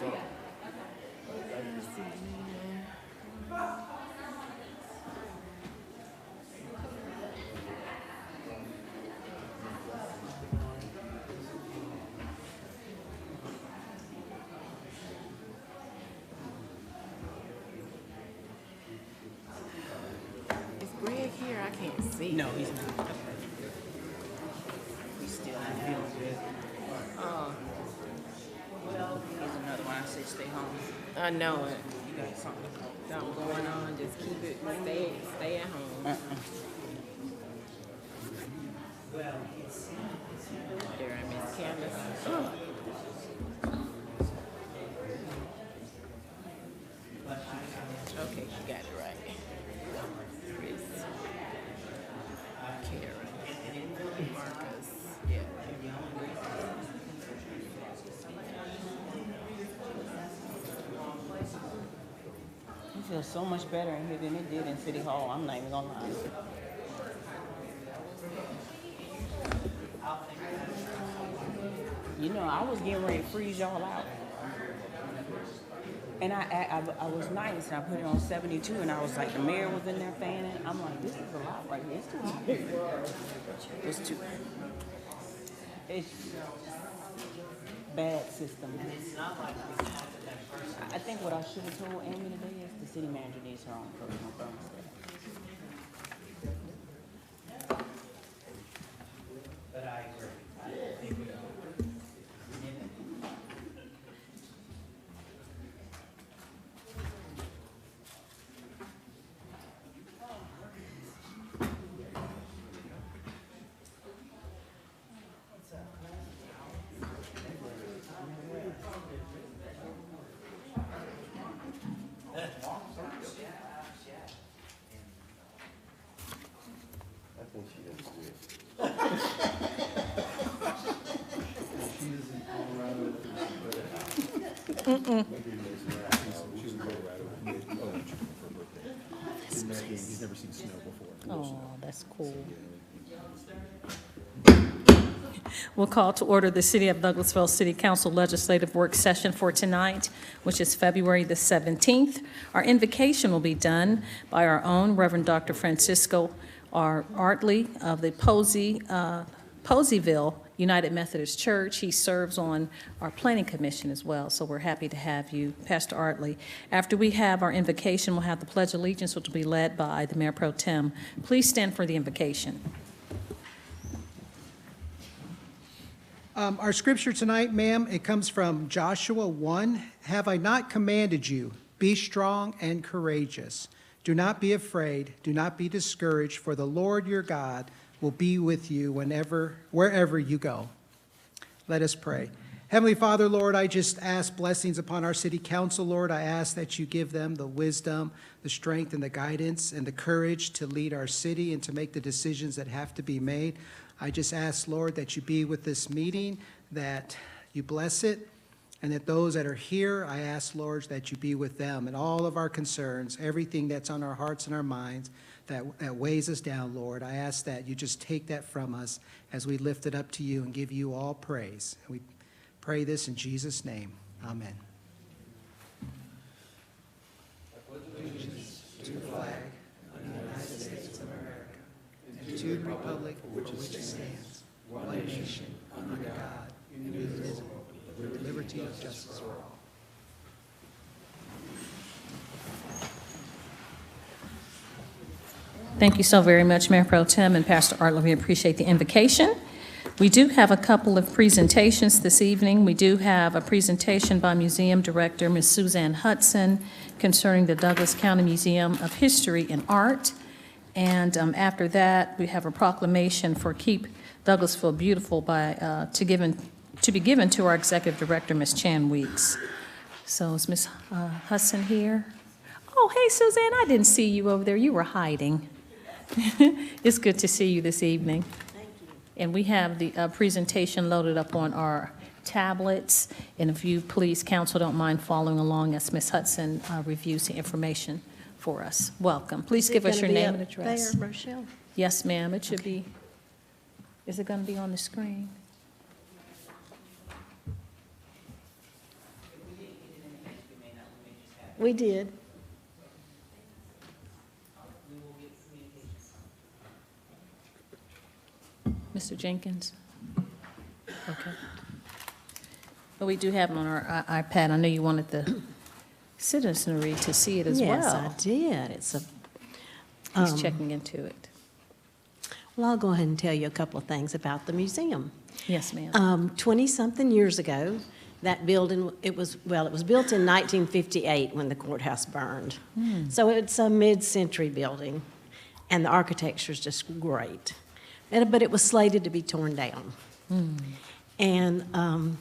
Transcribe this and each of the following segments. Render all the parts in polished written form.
Is Greg here? I can't see. No, he's not. He's still not feeling good. Here's another one. I say stay home. I know it. You got something. Something going on. Just keep it. Stay at home. There, I Miss Candace. Okay, she got it right. Chris, Karen, Marcus. Yeah. It feels so much better in here than it did in City Hall. I'm not even gonna lie. You know, I was getting ready to freeze y'all out. And I was nice, and I put it on 72, and I was like, the mayor was in there fanning. I'm like, this is a lot right here. It's too hot. It's too. It's bad system. I think what I should have told Amy today is the city manager needs her own personal thermostat. But I agree. He's never seen snow before. Oh, that's cool. We'll call to order the City of Douglasville City Council Legislative Work Session for tonight, which is February the 17th. Our invocation will be done by our own Reverend Dr. Francisco R. Artley of the Poseyville United Methodist Church. He serves on our planning commission as well, so we're happy to have you, Pastor Artley. After we have our invocation, we'll have the Pledge of Allegiance, which will be led by the Mayor Pro Tem. Please stand for the invocation. Our scripture tonight, ma'am, it comes from Joshua 1. Have I not commanded you? Be strong and courageous. Do not be afraid. Do not be discouraged, for the Lord your God will be with you wherever you go. Let us pray. Heavenly Father, Lord, I just ask blessings upon our city council, Lord. I ask that you give them the wisdom, the strength, and the guidance, and the courage to lead our city and to make the decisions that have to be made. I just ask, Lord, that you be with this meeting, that you bless it, and that those that are here, I ask, Lord, that you be with them and all of our concerns, everything that's on our hearts and our minds that weighs us down, Lord. I ask that you just take that from us as we lift it up to you and give you all praise. We pray this in Jesus' name. Amen. Allegiance to the flag of the United States of America and to the republic for which it stands, one nation, under God, indivisible, with liberty and justice for all. Thank you so very much, Mayor Pro Tem and Pastor Artley. We appreciate the invocation. We do have a couple of presentations this evening. We do have a presentation by Museum Director Ms. Suzanne Hudson concerning the Douglas County Museum of History and Art. And after that, we have a proclamation for Keep Douglasville Beautiful to be given to our Executive Director, Ms. Chan Weeks. So is Ms. Hudson here? Oh, hey, Suzanne, I didn't see you over there. You were hiding. It's good to see you this evening. Thank you. And we have the presentation loaded up on our tablets. And if you please, council, don't mind following along as Ms. Hudson reviews the information for us. Welcome. Please give us your name and address. There, Rochelle. Yes, ma'am. It should be. Is it going to be on the screen? We did. Mr. Jenkins? Okay. But we do have it on our iPad. I know you wanted the citizenry to see it as well. Yes, I did. It's a, He's checking into it. well, I'll go ahead and tell you a couple of things about the museum. Yes, ma'am. 20-something years ago, that building, it was built in 1958 when the courthouse burned. So it's a mid-century building, and the architecture is just great. But it was slated to be torn down. And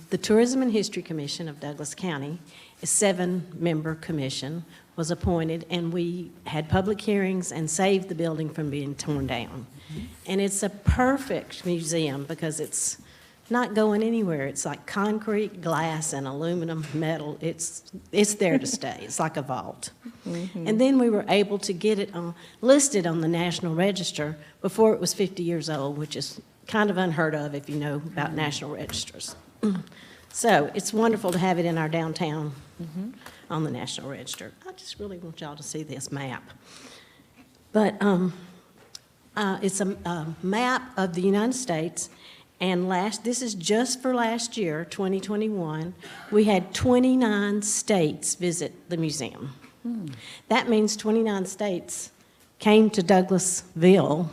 the Tourism and History Commission of Douglas County, a 7-member commission, was appointed, and we had public hearings and saved the building from being torn down. And it's a perfect museum because it's not going anywhere. It's like concrete, glass, and aluminum, metal. It's there to stay. It's like a vault. And then we were able to get it listed on the National Register before it was 50 years old, which is kind of unheard of if you know about National Registers. So it's wonderful to have it in our downtown on the National Register. I just really want y'all to see this map. But it's a map of the United States, and this is just for last year, 2021, we had 29 states visit the museum. That means 29 states came to Douglasville,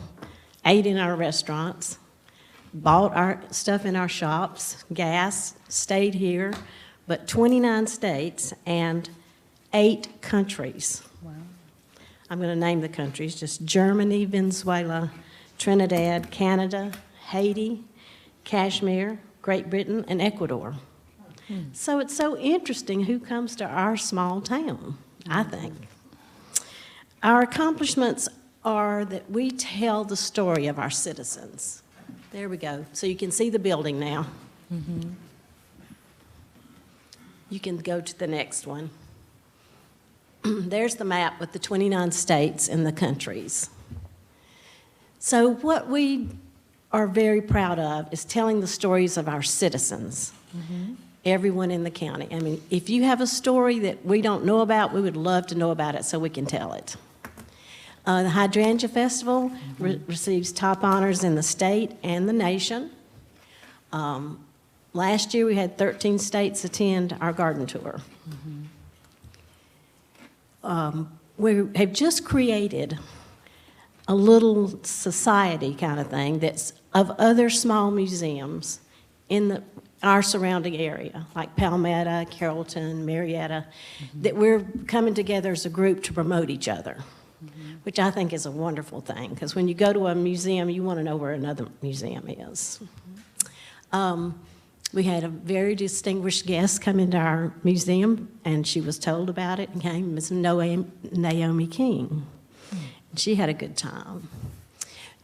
ate in our restaurants, bought our stuff in our shops, gas, stayed here, but 29 states and 8 countries. Wow. I'm going to name the countries, just Germany, Venezuela, Trinidad, Canada, Haiti, Kashmir, Great Britain, and Ecuador. So it's so interesting who comes to our small town, I think. Our accomplishments are that we tell the story of our citizens. There we go. So you can see the building now. You can go to the next one. There's the map with the 29 states and the countries. So what we are very proud of is telling the stories of our citizens, everyone in the county. I mean, if you have a story that we don't know about, we would love to know about it so we can tell it. The Hydrangea Festival receives top honors in the state and the nation. Last year we had 13 states attend our garden tour. We have just created a little society kind of thing that's of other small museums in our surrounding area, like Palmetto, Carrollton, Marietta, that we're coming together as a group to promote each other, which I think is a wonderful thing, because when you go to a museum, you want to know where another museum is. We had a very distinguished guest come into our museum, and she was told about it and came, Ms. Naomi King. She had a good time.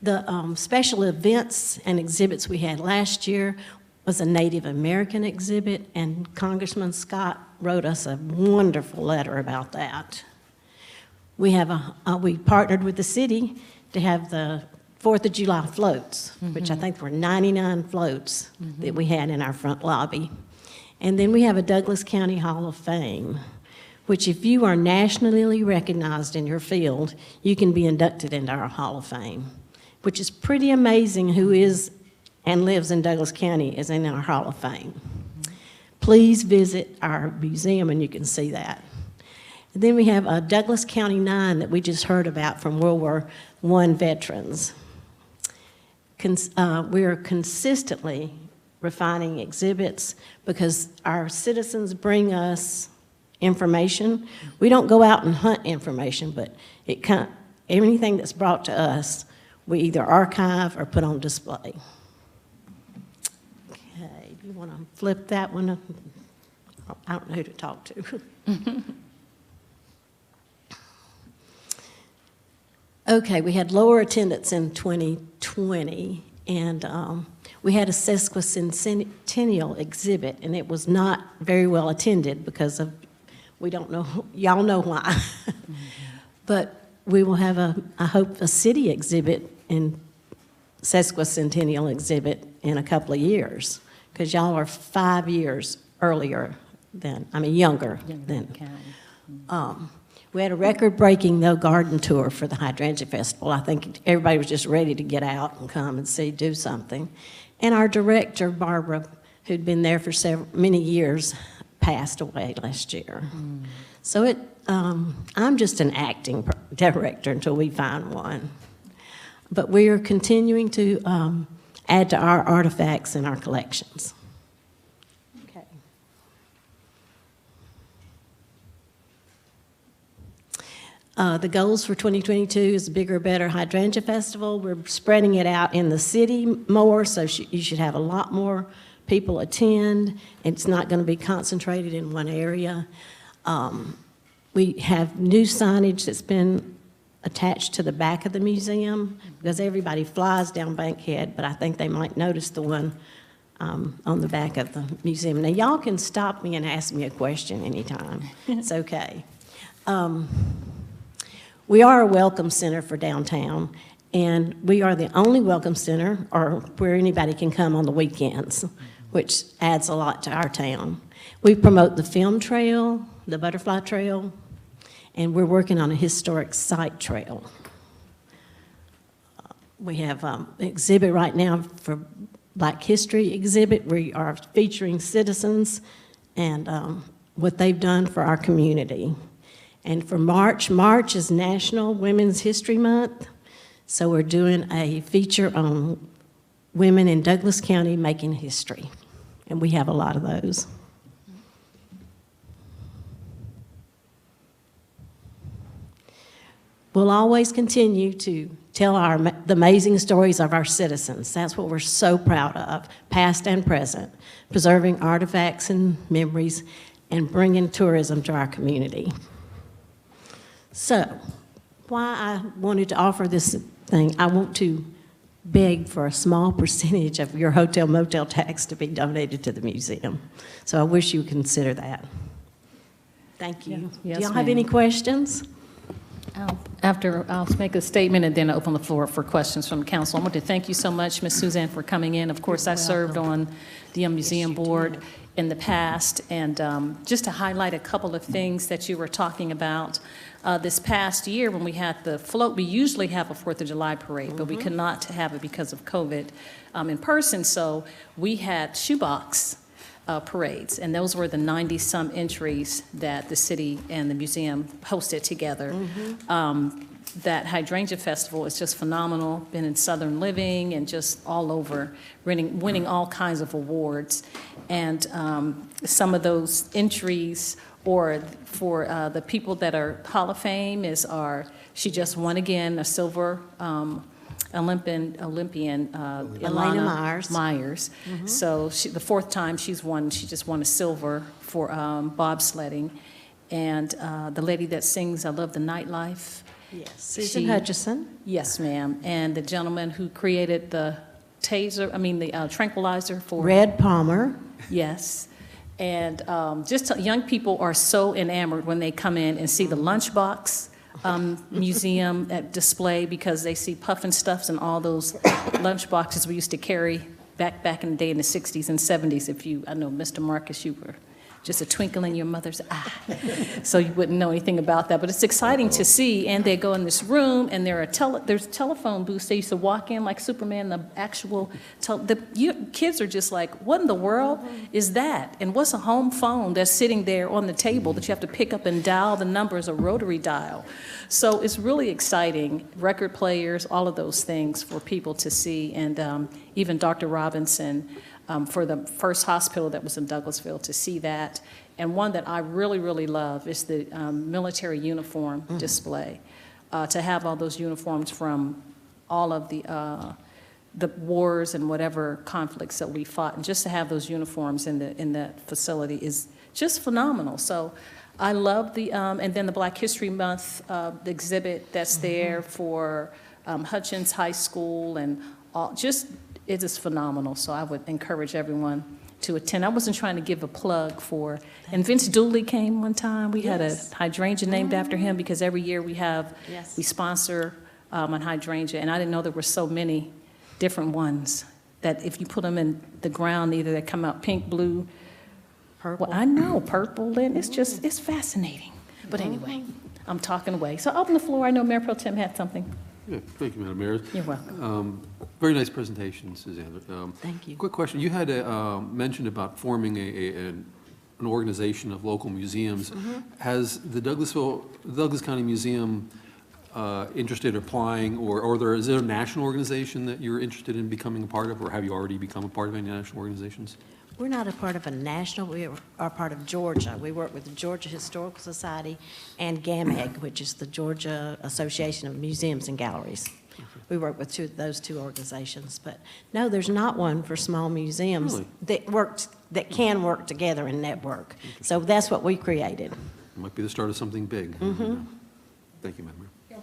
The special events and exhibits we had last year was a Native American exhibit, and Congressman Scott wrote us a wonderful letter about that. We partnered with the city to have the 4th of July floats, which I think were 99 floats that we had in our front lobby. And then we have a Douglas County Hall of Fame, which if you are nationally recognized in your field, you can be inducted into our Hall of Fame, which is pretty amazing who is and lives in Douglas County is in our Hall of Fame. Please visit our museum and you can see that. And then we have a Douglas County 9 that we just heard about from World War I veterans. We are consistently refining exhibits because our citizens bring us information. We don't go out and hunt information, but anything that's brought to us, we either archive or put on display. Okay, do you want to flip that one? I don't know who to talk to. Okay, we had lower attendance in 2020, and we had a sesquicentennial exhibit, and it was not very well attended because of, we don't know, y'all know why. But we will have I hope, a city exhibit in sesquicentennial exhibit in a couple of years, because y'all are 5 years earlier than, younger than. We had a record-breaking, though, garden tour for the Hydrangea Festival. I think everybody was just ready to get out and come and see, do something. And our director, Barbara, who'd been there for many years, passed away last year. So I'm just an acting director until we find one. But we are continuing to add to our artifacts in our collections. Okay. The goals for 2022 is Bigger, Better Hydrangea Festival. We're spreading it out in the city more, so you should have a lot more people attend. It's not going to be concentrated in one area. We have new signage that's been attached to the back of the museum because everybody flies down Bankhead, but I think they might notice the one on the back of the museum. Now, y'all can stop me and ask me a question anytime. It's okay. We are a welcome center for downtown, and we are the only welcome center or where anybody can come on the weekends, which adds a lot to our town. We promote the film trail, the butterfly trail, and we're working on a historic site trail. We have an exhibit right now for Black History exhibit. We are featuring citizens and what they've done for our community. And for March is National Women's History Month, so we're doing a feature on women in Douglas County making history, and we have a lot of those. We'll always continue to tell the amazing stories of our citizens. That's what we're so proud of, past and present, preserving artifacts and memories and bringing tourism to our community. So, why I wanted to offer this thing, I want to beg for a small percentage of your hotel motel tax to be donated to the museum. So I wish you would consider that. Thank you. Yes, Do y'all have ma'am. any questions? I'll make a statement and then open the floor for questions from the council. I want to thank you so much, Ms. Suzanne, for coming in. Of course, I served on the museum board in the past, and just to highlight a couple of things that you were talking about. This past year, when we had the float, we usually have a 4th of July parade, but we could not have it because of COVID in person, so we had shoebox parades, and those were the 90-some entries that the city and the museum hosted together. That Hydrangea Festival is just phenomenal, been in Southern Living and just all over, winning all kinds of awards. And some of those entries, or for the people that are Hall of Fame, she just won again, a silver Olympian Ilana Myers. So the 4th time she's won, she just won a silver for bobsledding. And the lady that sings I Love the Nightlife. Yes. Susan Hutchison. Yes, ma'am. And the gentleman who created the tranquilizer for... Red Palmer. Yes. And young people are so enamored when they come in and see the lunchbox museum at display, because they see Puffin Stuffs and all those lunch boxes we used to carry back in the day in the 60s and 70s. I know, Mr. Marcus, you were just a twinkle in your mother's eye, so you wouldn't know anything about that. But it's exciting to see, and they go in this room, and there's telephone booths. They used to walk in like Superman, the actual, kids are just like, what in the world is that? And what's a home phone that's sitting there on the table that you have to pick up and dial the numbers, a rotary dial? So it's really exciting, record players, all of those things for people to see, and even Dr. Robinson, for the first hospital that was in Douglasville, to see that. And one that I really, really love is the military uniform display. To have all those uniforms from all of the wars and whatever conflicts that we fought, and just to have those uniforms in that facility is just phenomenal. So I love and then the Black History Month the exhibit that's there for Hutchins High School, and it is phenomenal. So I would encourage everyone to attend. I wasn't trying to give a plug and Vince Dooley came one time. We had a hydrangea named after him, because every year we sponsor on hydrangea, and I didn't know there were so many different ones that if you put them in the ground, either they come out pink, blue, purple. Well, I know, purple, and it's fascinating. But anyway, I'm talking away. So I'll open the floor. I know Mayor Pro Tem had something. Yeah, thank you, Madam Mayor. You're welcome. Very nice presentation, Suzanne. Thank you. Quick question. You had mentioned about forming an organization of local museums. Has the Douglas County Museum interested in applying, or is there a national organization that you're interested in becoming a part of, or have you already become a part of any national organizations? We're not a part of a national, we are part of Georgia. We work with the Georgia Historical Society and GAMEG, which is the Georgia Association of Museums and Galleries. We work with those two organizations. But no, there's not one for small museums Really? that can work together and network. So that's what we created. It might be the start of something big. Thank you, Madam Mayor.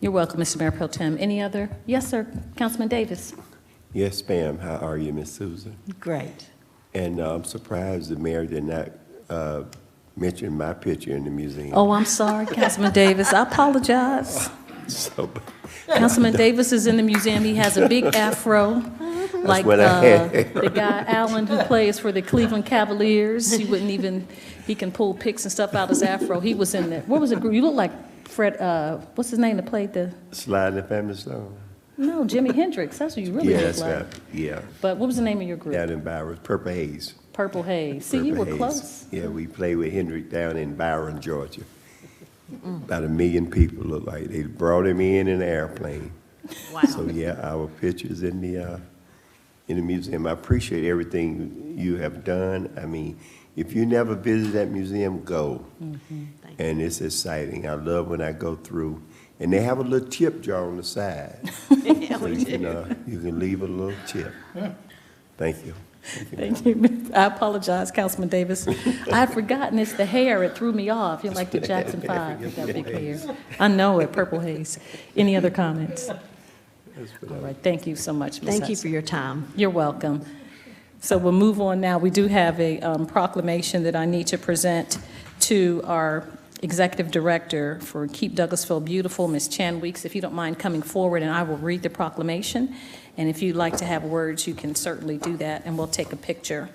You're welcome, Mr. Mayor Pro Tem. Any other? Yes, sir. Councilman Davis. Yes, ma'am. How are you, Miss Susan? Great. And I'm surprised the mayor did not mention my picture in the museum. Oh, I'm sorry, Councilman Davis. I apologize. So, Councilman Davis is in the museum. He has a big afro, like what I had. the guy Allen who plays for the Cleveland Cavaliers. He can pull pics and stuff out his afro. He was in there. What was it? You look like Fred, what's his name that played the? Slide in the Family Stone. No, Jimi Hendrix. That's what you really Yeah, look that's like. right. Yeah, But what was the name of your group? down in Byron, Purple Haze. Purple Haze. See, you Purple were Haze. close. Yeah, we played with Hendrix down in Byron, Georgia. About 1 million people look like. They brought him in an airplane. Wow. So, yeah, our pictures in the museum. I appreciate everything you have done. I mean, if you never visit that museum, go. And it's exciting. I love when I go through. And they have a little tip jar on the side. So you can leave a little tip. Thank you. Thank you. I apologize, Councilman Davis. I had forgotten it's the hair. It threw me off. You're like the Jackson 5 with that big hair. I know it, Purple Haze. Any other comments? All right, thank you so much, Ms. Thank you Hudson. for your time. You're welcome. So we'll move on now. We do have a proclamation that I need to present to our Executive Director for Keep Douglasville Beautiful, Ms. Chan Weeks. If you don't mind coming forward, and I will read the proclamation. And if you'd like to have words, you can certainly do that, and we'll take a picture.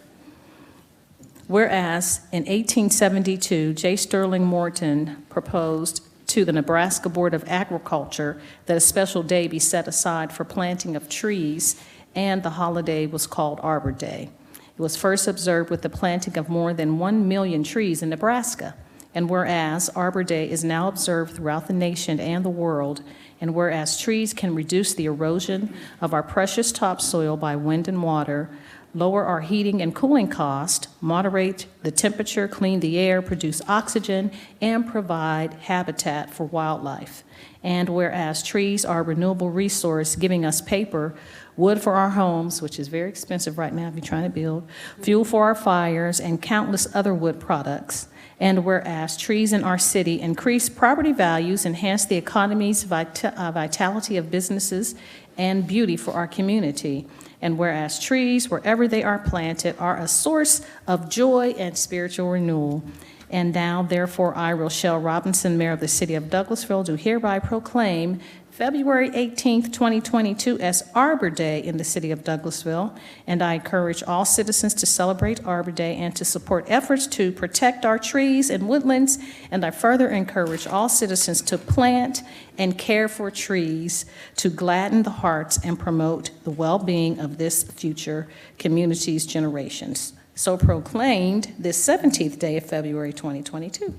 Whereas in 1872, J. Sterling Morton proposed to the Nebraska Board of Agriculture that a special day be set aside for planting of trees, and the holiday was called Arbor Day. It was first observed with the planting of more than 1 million trees in Nebraska. And whereas Arbor Day is now observed throughout the nation and the world, and whereas trees can reduce the erosion of our precious topsoil by wind and water, lower our heating and cooling cost, moderate the temperature, clean the air, produce oxygen, and provide habitat for wildlife. And whereas trees are a renewable resource, giving us paper, wood for our homes, which is very expensive right now if you're trying to build, fuel for our fires, and countless other wood products. And whereas trees in our city increase property values, enhance the economy's vitality of businesses, and beauty for our community. And whereas trees, wherever they are planted, are a source of joy and spiritual renewal. And now, therefore, I, Rochelle Robinson, Mayor of the City of Douglasville, do hereby proclaim February 18th, 2022 as Arbor Day in the City of Douglasville. And I encourage all citizens to celebrate Arbor Day and to support efforts to protect our trees and woodlands. And I further encourage all citizens to plant and care for trees to gladden the hearts and promote the well-being of this future community's generations. So proclaimed this 17th day of February 2022.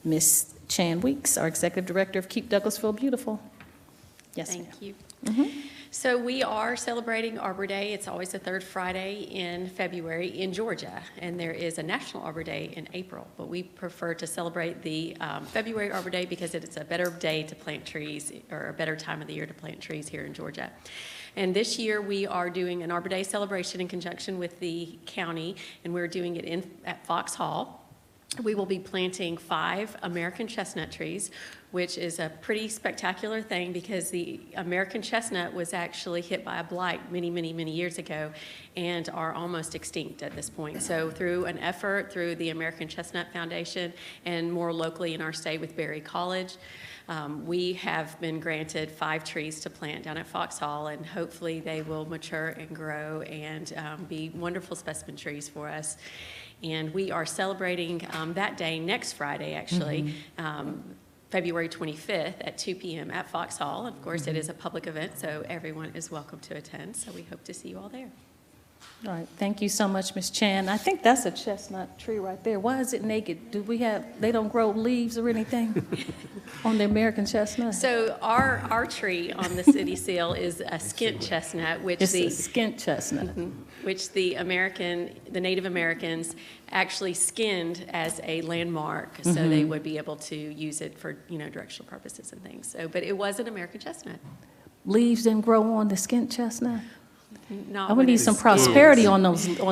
Ms. Chan Weeks, our Executive Director of Keep Douglasville Beautiful. Yes, ma'am. Thank you. So we are celebrating Arbor Day. It's always the third Friday in February in Georgia, and there is a National Arbor Day in April, but we prefer to celebrate the February Arbor Day because it's a better day to plant trees, or a better time of the year to plant trees here in Georgia. And this year we are doing an Arbor Day celebration in conjunction with the county, and we're doing it at Fox Hall. We will be planting 5 American chestnut trees, which is a pretty spectacular thing because the American chestnut was actually hit by a blight many, many, many years ago and are almost extinct at this point. So through an effort through the American Chestnut Foundation and more locally in our state with Berry College, We have been granted 5 trees to plant down at Fox Hall, and hopefully they will mature and grow and be wonderful specimen trees for us. And we are celebrating that day next Friday, actually, February 25th at 2 p.m. at Fox Hall. Of course, it is a public event, so everyone is welcome to attend, so we hope to see you all there. All right, thank you so much, Ms. Chan. I think that's a chestnut tree right there. Why is it naked? Do we have, they don't grow leaves or anything on the American chestnut? So our tree on the city seal is a skint chestnut, which It's a skint chestnut. which the Native Americans actually skinned as a landmark, so they would be able to use it for, directional purposes and things. So, but it was an American chestnut. Leaves didn't grow on the skint chestnut? Not I would when need it's some skinned. prosperity on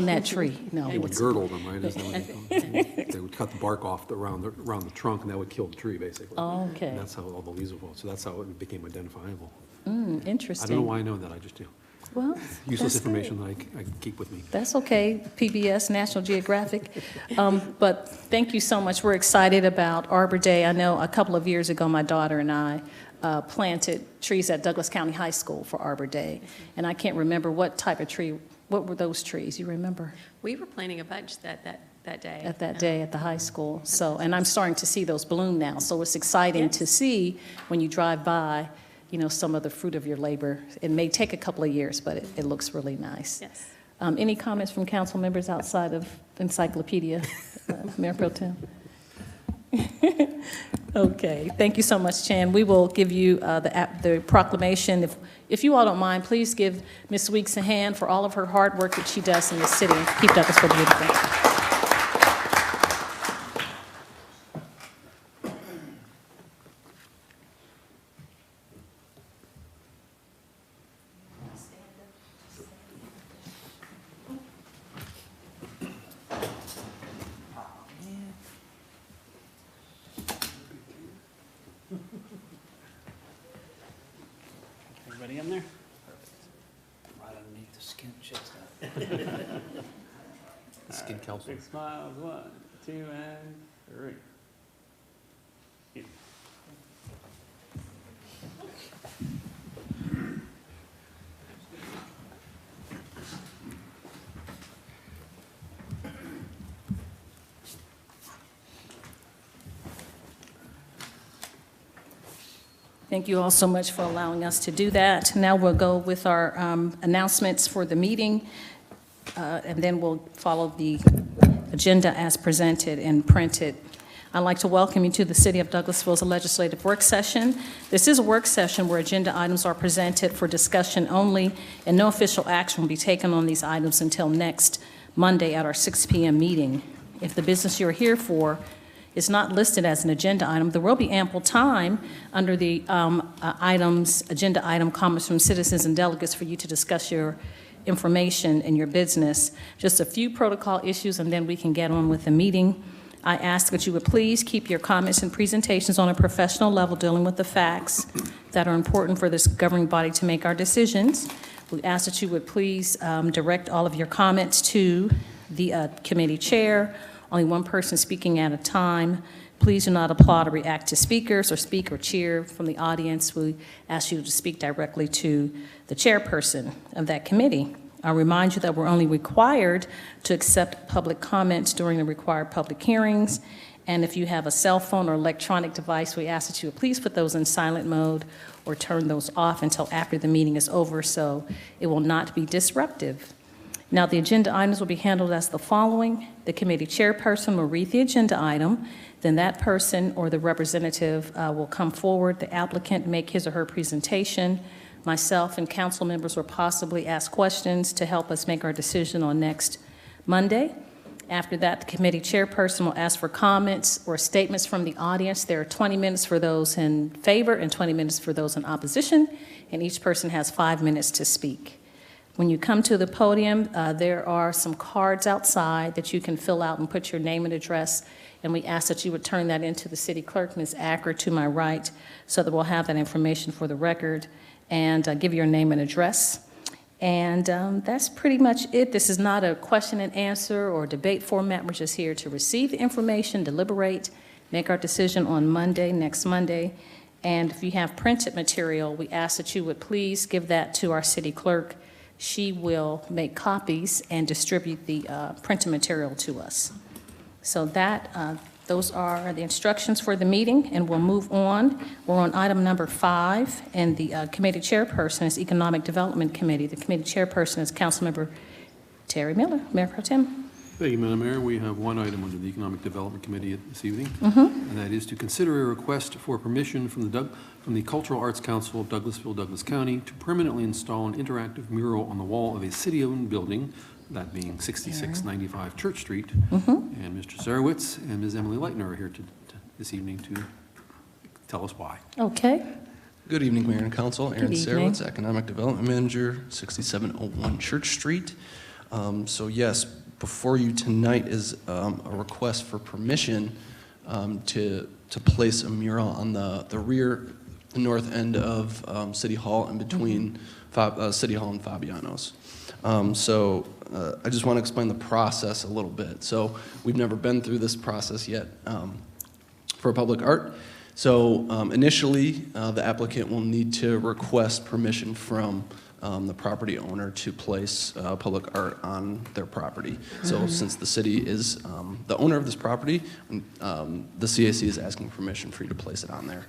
that tree. No. They would girdle them, right? Isn't that what they call it? They would cut the bark off around the trunk, and that would kill the tree, basically. Oh, okay. And that's how all the leaves would fall. So that's how it became identifiable. Interesting. I don't know why I know that, I just do. Well, Useless that's good. information that I keep with me. That's okay, PBS, National Geographic. But thank you so much. We're excited about Arbor Day. I know a couple of years ago, my daughter and I planted trees at Douglas County High School for Arbor Day. And I can't remember what type of tree, what were those trees? You remember? We were planting a bunch that day. At that day at the high school. So, and I'm starting to see those bloom now. So it's exciting to see when you drive by, some of the fruit of your labor. It may take a couple of years, but it looks really nice. Yes. Any comments from council members outside of Encyclopedia, Mayor Pro Tem? Okay, thank you so much, Chan. We will give you the proclamation. If you all don't mind, please give Ms. Weeks a hand for all of her hard work that she does in the city. Keep Douglasville beautiful. Everybody in there? Right underneath the skin chestnut. Skin council. Big smiles, 1, 2, and 3. Yeah. Thank you all so much for allowing us to do that. Now we'll go with our announcements for the meeting, and then we'll follow the agenda as presented and printed. I'd like to welcome you to the City of Douglasville's legislative work session. This is a work session where agenda items are presented for discussion only, and no official action will be taken on these items until next Monday at our 6 p.m. meeting. If the business you're here for is not listed as an agenda item, there will be ample time under the agenda item comments from citizens and delegates for you to discuss your information and your business. Just a few protocol issues, and then we can get on with the meeting. I ask that you would please keep your comments and presentations on a professional level, dealing with the facts that are important for this governing body to make our decisions. We ask that you would please direct all of your comments to the committee chair. Only one person speaking at a time. Please do not applaud or react to speakers or speak or cheer from the audience. We ask you to speak directly to the chairperson of that committee. I'll remind you that we're only required to accept public comments during the required public hearings. And if you have a cell phone or electronic device, we ask that you would please put those in silent mode or turn those off until after the meeting is over so it will not be disruptive. Now, the agenda items will be handled as the following. The committee chairperson will read the agenda item. Then that person or the representative will come forward. The applicant make his or her presentation. Myself and council members will possibly ask questions to help us make our decision on next Monday. After that, the committee chairperson will ask for comments or statements from the audience. There are 20 minutes for those in favor and 20 minutes for those in opposition, and each person has 5 minutes to speak. When you come to the podium, there are some cards outside that you can fill out and put your name and address, and we ask that you would turn that into the city clerk, Ms. Acker, to my right, so that we'll have that information for the record, and give your name and address. And that's pretty much it. This is not a question and answer or debate format. We're just here to receive the information, deliberate, make our decision on Monday, next Monday, And if you have printed material, we ask that you would please give that to our city clerk. She will make copies and distribute the printed material to us. So those are the instructions for the meeting, and we'll move on. We're on item number 5, and the committee chairperson is Economic Development Committee. The committee chairperson is Councilmember Terry Miller. Mayor Pro Tem. Thank you, Madam Mayor. We have one item under the Economic Development Committee this evening, and that is to consider a request for permission from the Cultural Arts Council of Douglasville, Douglas County, to permanently install an interactive mural on the wall of a city-owned building, that being 6695 Church Street. And Mr. Sarowitz and Ms. Emily Leitner are here this evening to tell us why. Okay. Good evening, Mayor and Council. Aaron evening. Sarowitz, Economic Development Manager, 6701 Church Street. So yes, before you tonight is a request for permission to place a mural on the north end of City Hall in between City Hall and Fabiano's. So I just want to explain the process a little bit. So we've never been through this process yet for public art. So initially, the applicant will need to request permission from the property owner to place public art on their property. So since the city is the owner of this property, the CAC is asking permission for you to place it on there.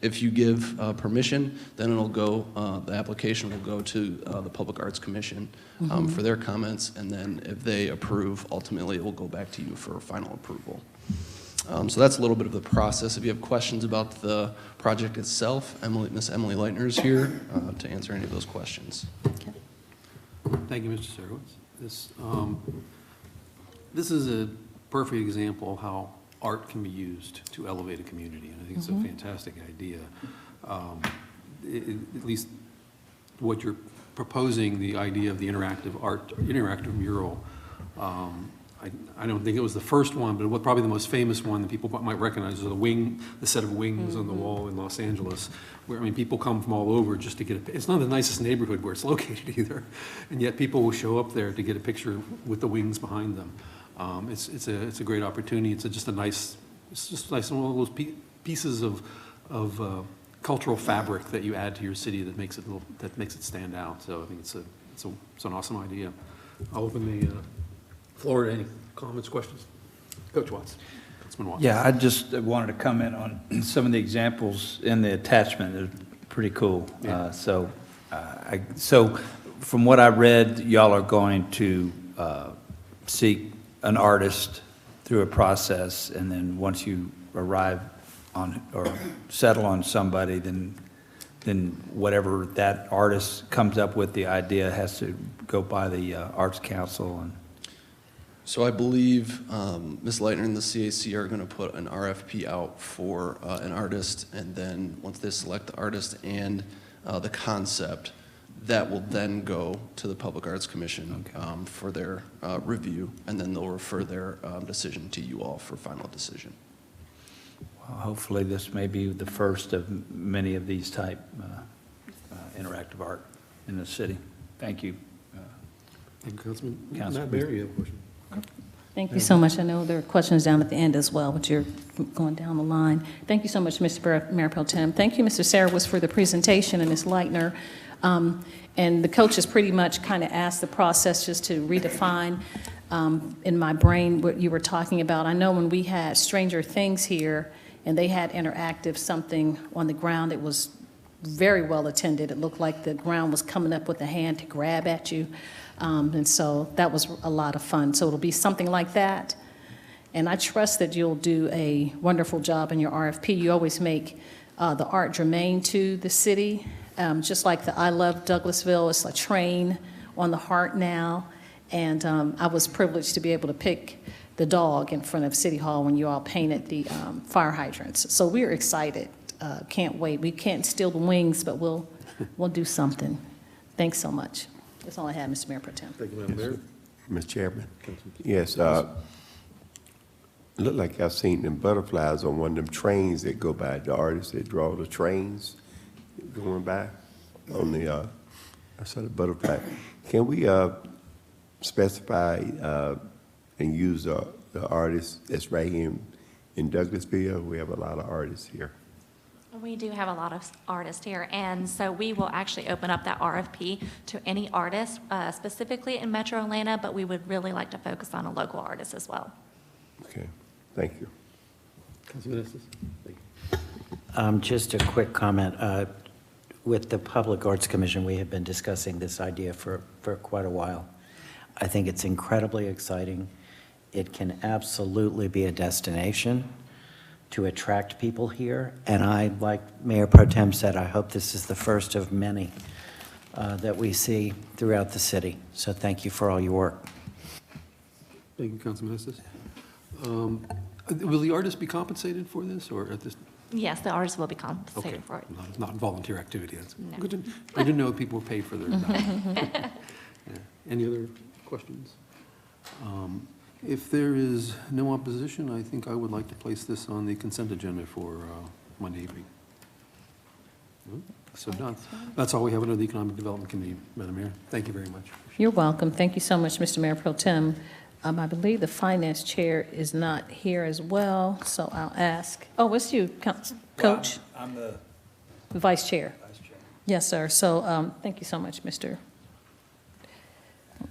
If you give permission, then it'll go, the application will go to the Public Arts Commission for their comments, and then if they approve, ultimately it will go back to you for final approval. So that's a little bit of the process. If you have questions about the project itself, Miss Emily Leitner is here to answer any of those questions. Okay. Thank you, Mr. Sarowitz. This is a perfect example of how art can be used to elevate a community, and I think it's a fantastic idea. At least what you're proposing, the idea of the interactive mural, I don't think it was the first one, but probably the most famous one that people might recognize is the set of wings on the wall in Los Angeles, where, I mean, people come from all over just to get it's not the nicest neighborhood where it's located either, and yet people will show up there to get a picture with the wings behind them. It's a great opportunity. It's just one of those pieces of cultural fabric that you add to your city that makes it stand out. So I think it's an awesome idea. I'll open the floor to any comments, questions. Coach Watts. Councilman Watts. Yeah, I just wanted to comment on some of the examples in the attachment. They're pretty cool. Yeah. So from what I read, y'all are going to seek an artist through a process, and then once you arrive on or settle on somebody, then whatever that artist comes up with, the idea has to go by the Arts Council. And So I believe Ms. Leitner and the CAC are going to put an RFP out for an artist, and then once they select the artist and the concept, that will then go to the Public Arts Commission for their review, and then they'll refer their decision to you all for final decision. well, hopefully this may be the first of many of these type interactive art in the city. Thank you. Thank you, Councilman. Councilman. Matt Berry, you have a question? Thank you so much. I know there are questions down at the end as well, but you're going down the line. Thank you so much, Mr. Mayor Pro Tem. Thank you, Mr. Sarowitz, for the presentation, and Ms. Leitner. And the coaches pretty much kind of asked the process just to redefine in my brain what you were talking about. I know when we had Stranger Things here, and they had interactive something on the ground that was very well attended. It looked like the ground was coming up with a hand to grab at you. And so that was a lot of fun. So it'll be something like that. And I trust that you'll do a wonderful job in your RFP. You always make the art germane to the city. Just like the I Love Douglasville, it's a train on the heart now. And I was privileged to be able to pick the dog in front of City Hall when you all painted the fire hydrants. So we're excited. Can't wait. We can't steal the wings, but we'll do something. Thanks so much. That's all I have, Mr. Mayor Pro Tem. Thank you, Madam Mayor. Mr. Chairman. Yes, look like I've seen them butterflies on one of them trains that go by. The artists that draw the trains going by on the, I saw the butterfly. Can we specify and use the artist that's right here in Douglasville? We have a lot of artists here. We do have a lot of artists here, and so we will actually open up that RFP to any artist, specifically in Metro Atlanta, but we would really like to focus on a local artist as well. Okay, thank you. Councilman Estes? Thank you. Just a quick comment. With the Public Arts Commission, we have been discussing this idea for quite a while. I think it's incredibly exciting. It can absolutely be a destination to attract people here. And I, like Mayor Pro Tem said, I hope this is the first of many that we see throughout the city. So thank you for all your work. Thank you, Councilman Estes. Will the artist be compensated for this, or at this? Yes, the artist will be compensated Okay, for it. not volunteer activity. That's No. good. I didn't know if people were paid for their time. Yeah. Any other questions? If there is no opposition, I think I would like to place this on the consent agenda for Monday evening. No? So done. That's all we have under the Economic Development Committee, Madam Mayor. Thank you very much. You're welcome. Thank you so much, Mr. Mayor Pro Tem. I believe the Finance Chair is not here as well, so I'll ask. Oh, it's you, Coach? Well, I'm the Vice Chair. Vice Chair. Yes, sir. So thank you so much, Mr.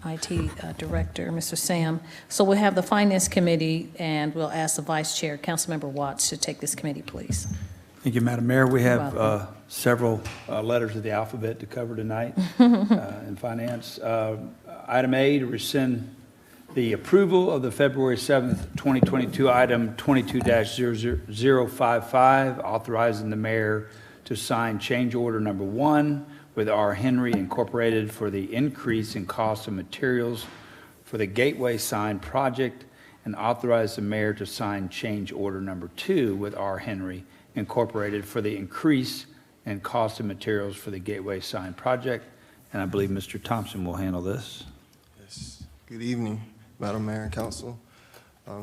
IT Director, Mr. Sam. So we'll have the Finance Committee, and we'll ask the Vice Chair, Councilmember Watts, to take this committee, please. Thank you, Madam Mayor. We You're have welcome. several letters of the alphabet to cover tonight in finance. Item A, to rescind the approval of the February 7th, 2022, item 22-0055, authorizing the mayor to sign change order number 1 with R. Henry Incorporated for the increase in cost of materials for the Gateway Sign project, and authorize the mayor to sign change order number 2 with R. Henry Incorporated for the increase in cost of materials for the Gateway Sign project. And I believe Mr. Thompson will handle this. Yes. Good evening, Madam Mayor and Council.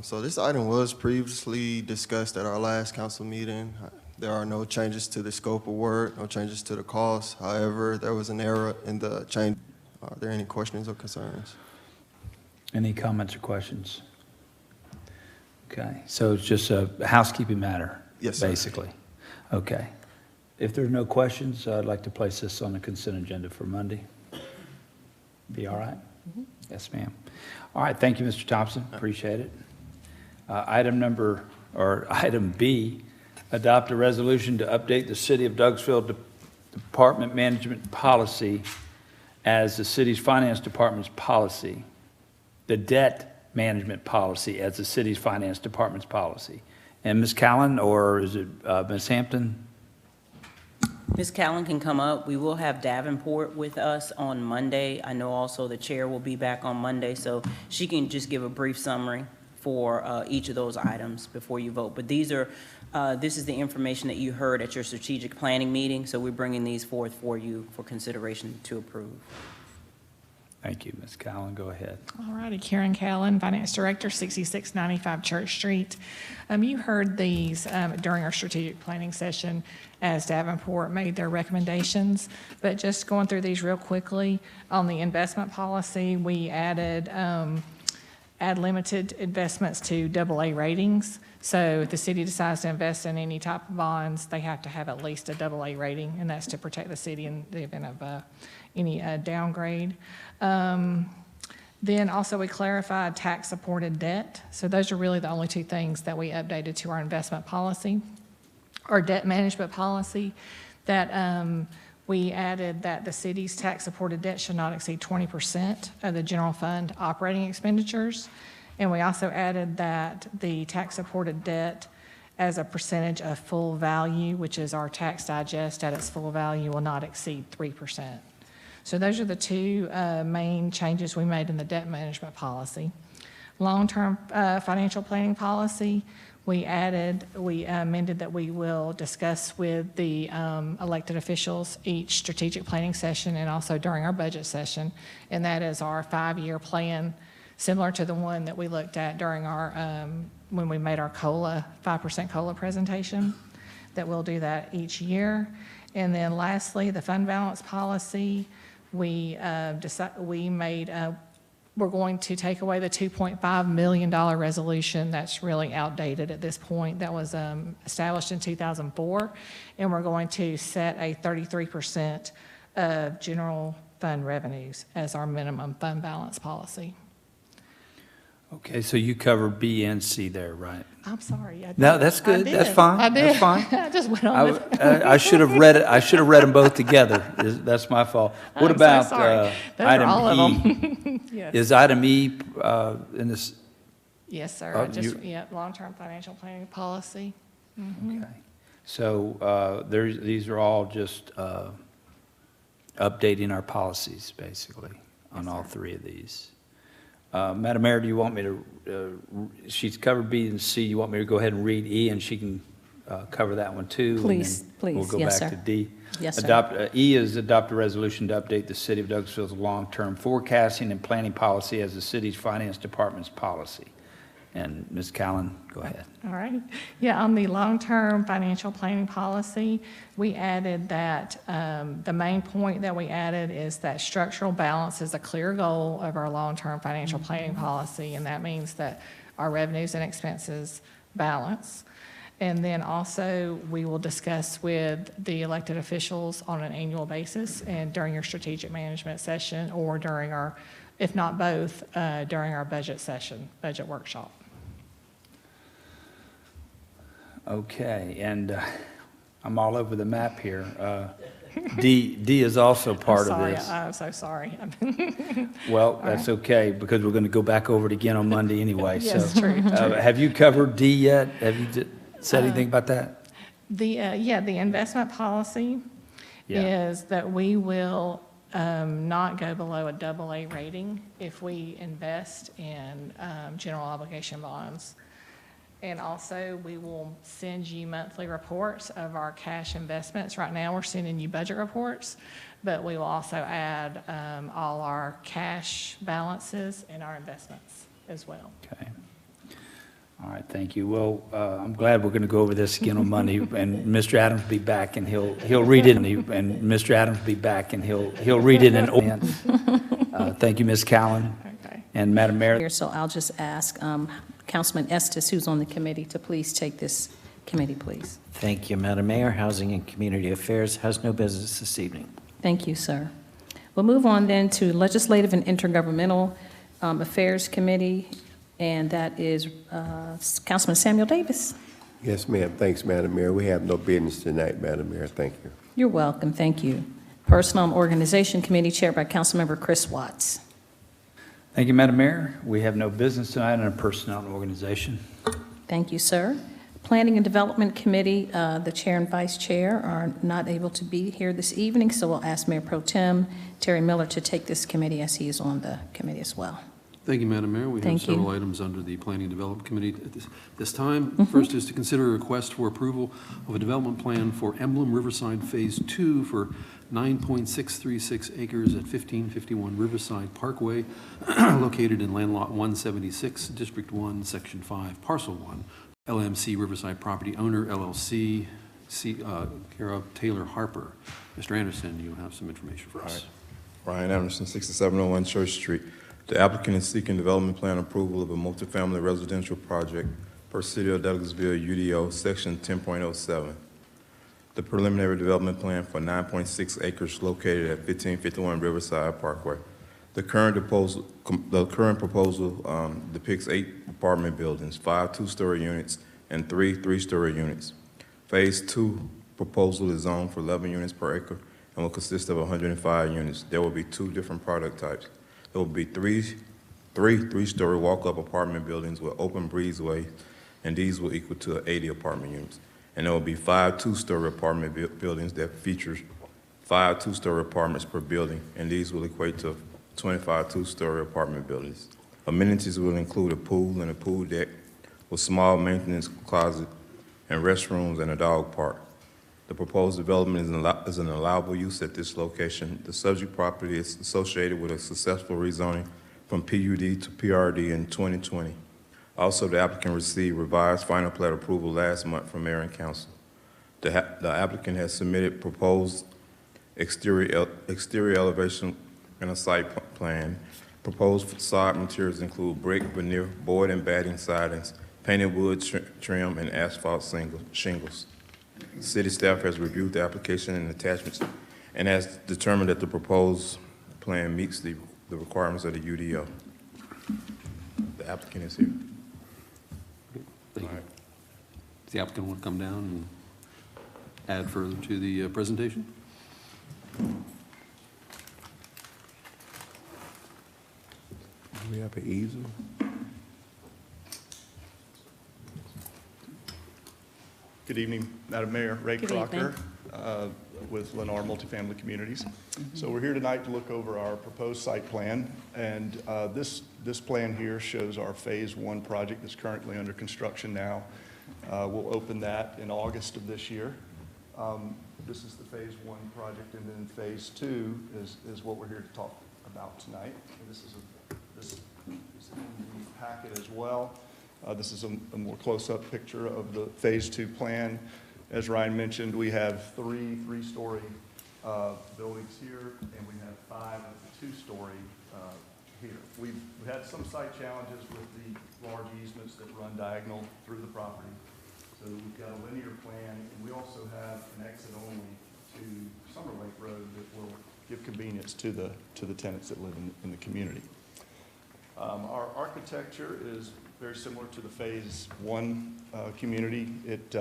So this item was previously discussed at our last council meeting. There are no changes to the scope of work, no changes to the cost. However, there was an error in the change. Are there any questions or concerns? Any comments or questions? Okay, so it's just a housekeeping matter? Yes, sir. Basically. Okay. If there's no questions, I'd like to place this on the consent agenda for Monday. Be all right? Mm-hmm. Yes, ma'am. All right, thank you, Mr. Thompson, appreciate it. Item B, adopt a resolution to update the City of Douglasville Department Management Policy as the city's finance department's policy, the debt management policy as the city's finance department's policy. And Ms. Callen, or is it Ms. Hampton? Ms. Callen can come up. We will have Davenport with us on Monday. I know also the chair will be back on Monday, so she can just give a brief summary for each of those items before you vote. But these are, this is the information that you heard at your strategic planning meeting, so we're bringing these forth for you for consideration to approve. Thank you, Ms. Callen. Go ahead. All righty, Karen Callen, Finance Director, 6695 Church Street. You heard these during our strategic planning session as Davenport made their recommendations, but just going through these real quickly, on the investment policy, we add limited investments to AA ratings. So if the city decides to invest in any type of bonds, they have to have at least a AA rating, and that's to protect the city in the event of any downgrade. Then also we clarified tax-supported debt. So those are really the only two things that we updated to our investment policy. Our debt management policy, that we added that the city's tax-supported debt should not exceed 20% of the general fund operating expenditures. And we also added that the tax-supported debt as a percentage of full value, which is our tax digest at its full value, will not exceed 3%. So those are the two main changes we made in the debt management policy. Long-term financial planning policy, we amended that we will discuss with the elected officials each strategic planning session and also during our budget session, and that is our 5-year plan, similar to the one that we looked at during our, when we made our COLA, 5% COLA presentation, that we'll do that each year. And then lastly, the fund balance policy, we made we're going to take away the $2.5 million resolution that's really outdated at this point, that was established in 2004, and we're going to set a 33% of general fund revenues as our minimum fund balance policy. Okay, so you covered B and C there, right? I'm sorry. I No, did. that's good. I did. That's fine. I did. That's fine. I just went on with I should have read it. I should have read them both together. That's my fault. What I'm so about sorry. Those are item all of E? them. Yes. Is item E in this? Yes, sir. Oh, I just, you- yeah, long-term financial planning policy. Mhm. Okay. So these are all just updating our policies, basically, on all three of these. Madam Mayor, do you want me to, she's covered B and C, you want me to go ahead and read E, and she can cover that one too? and Please, then please. We'll go Yes, back sir. to D. Yes, sir. E is adopt a resolution to update the City of Douglasville's long-term forecasting and planning policy as the city's finance department's policy. And Ms. Callen, go ahead. All right. Yeah, on the long-term financial planning policy, we added that, the main point that we added is that structural balance is a clear goal of our long-term financial planning policy, and that means that our revenues and expenses balance. And then also, we will discuss with the elected officials on an annual basis and during your strategic management session, or during our, if not both, during our budget session, budget workshop. Okay, and I'm all over the map here. D is also part of this. I'm so sorry. Well, that's okay, because we're going to go back over it again on Monday anyway. Yes, So, true. have you covered D yet? Have you said anything about that? The investment policy Yeah. is that we will not go below a AA rating if we invest in general obligation bonds. And also, we will send you monthly reports of our cash investments. Right now, we're sending you budget reports, but we will also add all our cash balances and our investments as well. Okay. All right, thank you. Well, I'm glad we're going to go over this again on Monday, and Mr. Adams will be back, and he'll read it, and Mr. Adams will be back, and he'll read it in advance. Thank you, Ms. Callen. Okay. And Madam Mayor. So I'll just ask Councilman Estes, who's on the committee, to please take this committee, please. Thank you, Madam Mayor. Housing and Community Affairs has no business this evening. Thank you, sir. We'll move on then to Legislative and Intergovernmental Affairs Committee, and that is Councilman Samuel Davis. Yes, ma'am. Thanks, Madam Mayor. We have no business tonight, Madam Mayor. Thank you. You're welcome. Thank you. Personnel and Organization Committee, chaired by Councilmember Chris Watts. Thank you, Madam Mayor. We have no business tonight in a personnel and organization. Thank you, sir. Planning and Development Committee, the chair and vice chair are not able to be here this evening, so we'll ask Mayor Pro Tem Terry Miller to take this committee, as he is on the committee as well. Thank you, Madam Mayor. We have Thank you. several items under the Planning and Development Committee at this time. First is to consider a request for approval of a development plan for Emblem Riverside Phase 2 for 9.636 acres at 1551 Riverside Parkway, located in Land Lot 176, District 1, Section 5, Parcel 1, LMC Riverside Property Owner, LLC, care of Taylor Harper. Mr. Anderson, you have some information for us. Ryan Anderson, 6701 Church Street. The applicant is seeking development plan approval of a multifamily residential project per City of Douglasville UDO, Section 10.07. The preliminary development plan for 9.6 acres located at 1551 Riverside Parkway. The current proposal depicts 8 apartment buildings, 5 two-story units, and 3 three-story units. Phase 2 proposal is zoned for 11 units per acre and will consist of 105 units. There will be 2 different product types. There will be three three-story walk-up apartment buildings with open breezeways, and these will equal to 80 apartment units. And there will be 5 two-story apartment buildings that features 5 two-story apartments per building, and these will equate to 25 two-story apartment buildings. Amenities will include a pool and a pool deck with small maintenance closet and restrooms and a dog park. The proposed development is an allowable use at this location. The subject property is associated with a successful rezoning from PUD to PRD in 2020. Also, the applicant received revised final plat approval last month from Mayor and Council. The applicant has submitted proposed exterior elevation and a site plan Proposed facade materials include brick, veneer, board and batting sidings, painted wood trim, and asphalt shingles. City staff has reviewed the application and attachments and has determined that the proposed plan meets the requirements of the UDO. The applicant is here. Thank you. Does the applicant want to come down and add further to the presentation? Do we have an easel? Good evening, Madam Mayor. Ray Good Crocker with Lennar Multifamily Communities. So we're here tonight to look over our proposed site plan, and this plan here shows our Phase 1 project that's currently under construction now. We'll open that in August of this year. This is the Phase 1 project, and then Phase 2 is what we're here to talk about tonight. And this is in the packet as well. This is a more close-up picture of the Phase 2 plan. As Ryan mentioned, we have three-story buildings here, and we have 5 of the 2-story here. We've had some site challenges with the large easements that run diagonal through the property. So we've got a linear plan, and we also have an exit only to Summer Lake Road that will give convenience to the tenants that live in the community. Our architecture is very similar to the Phase 1 community. It's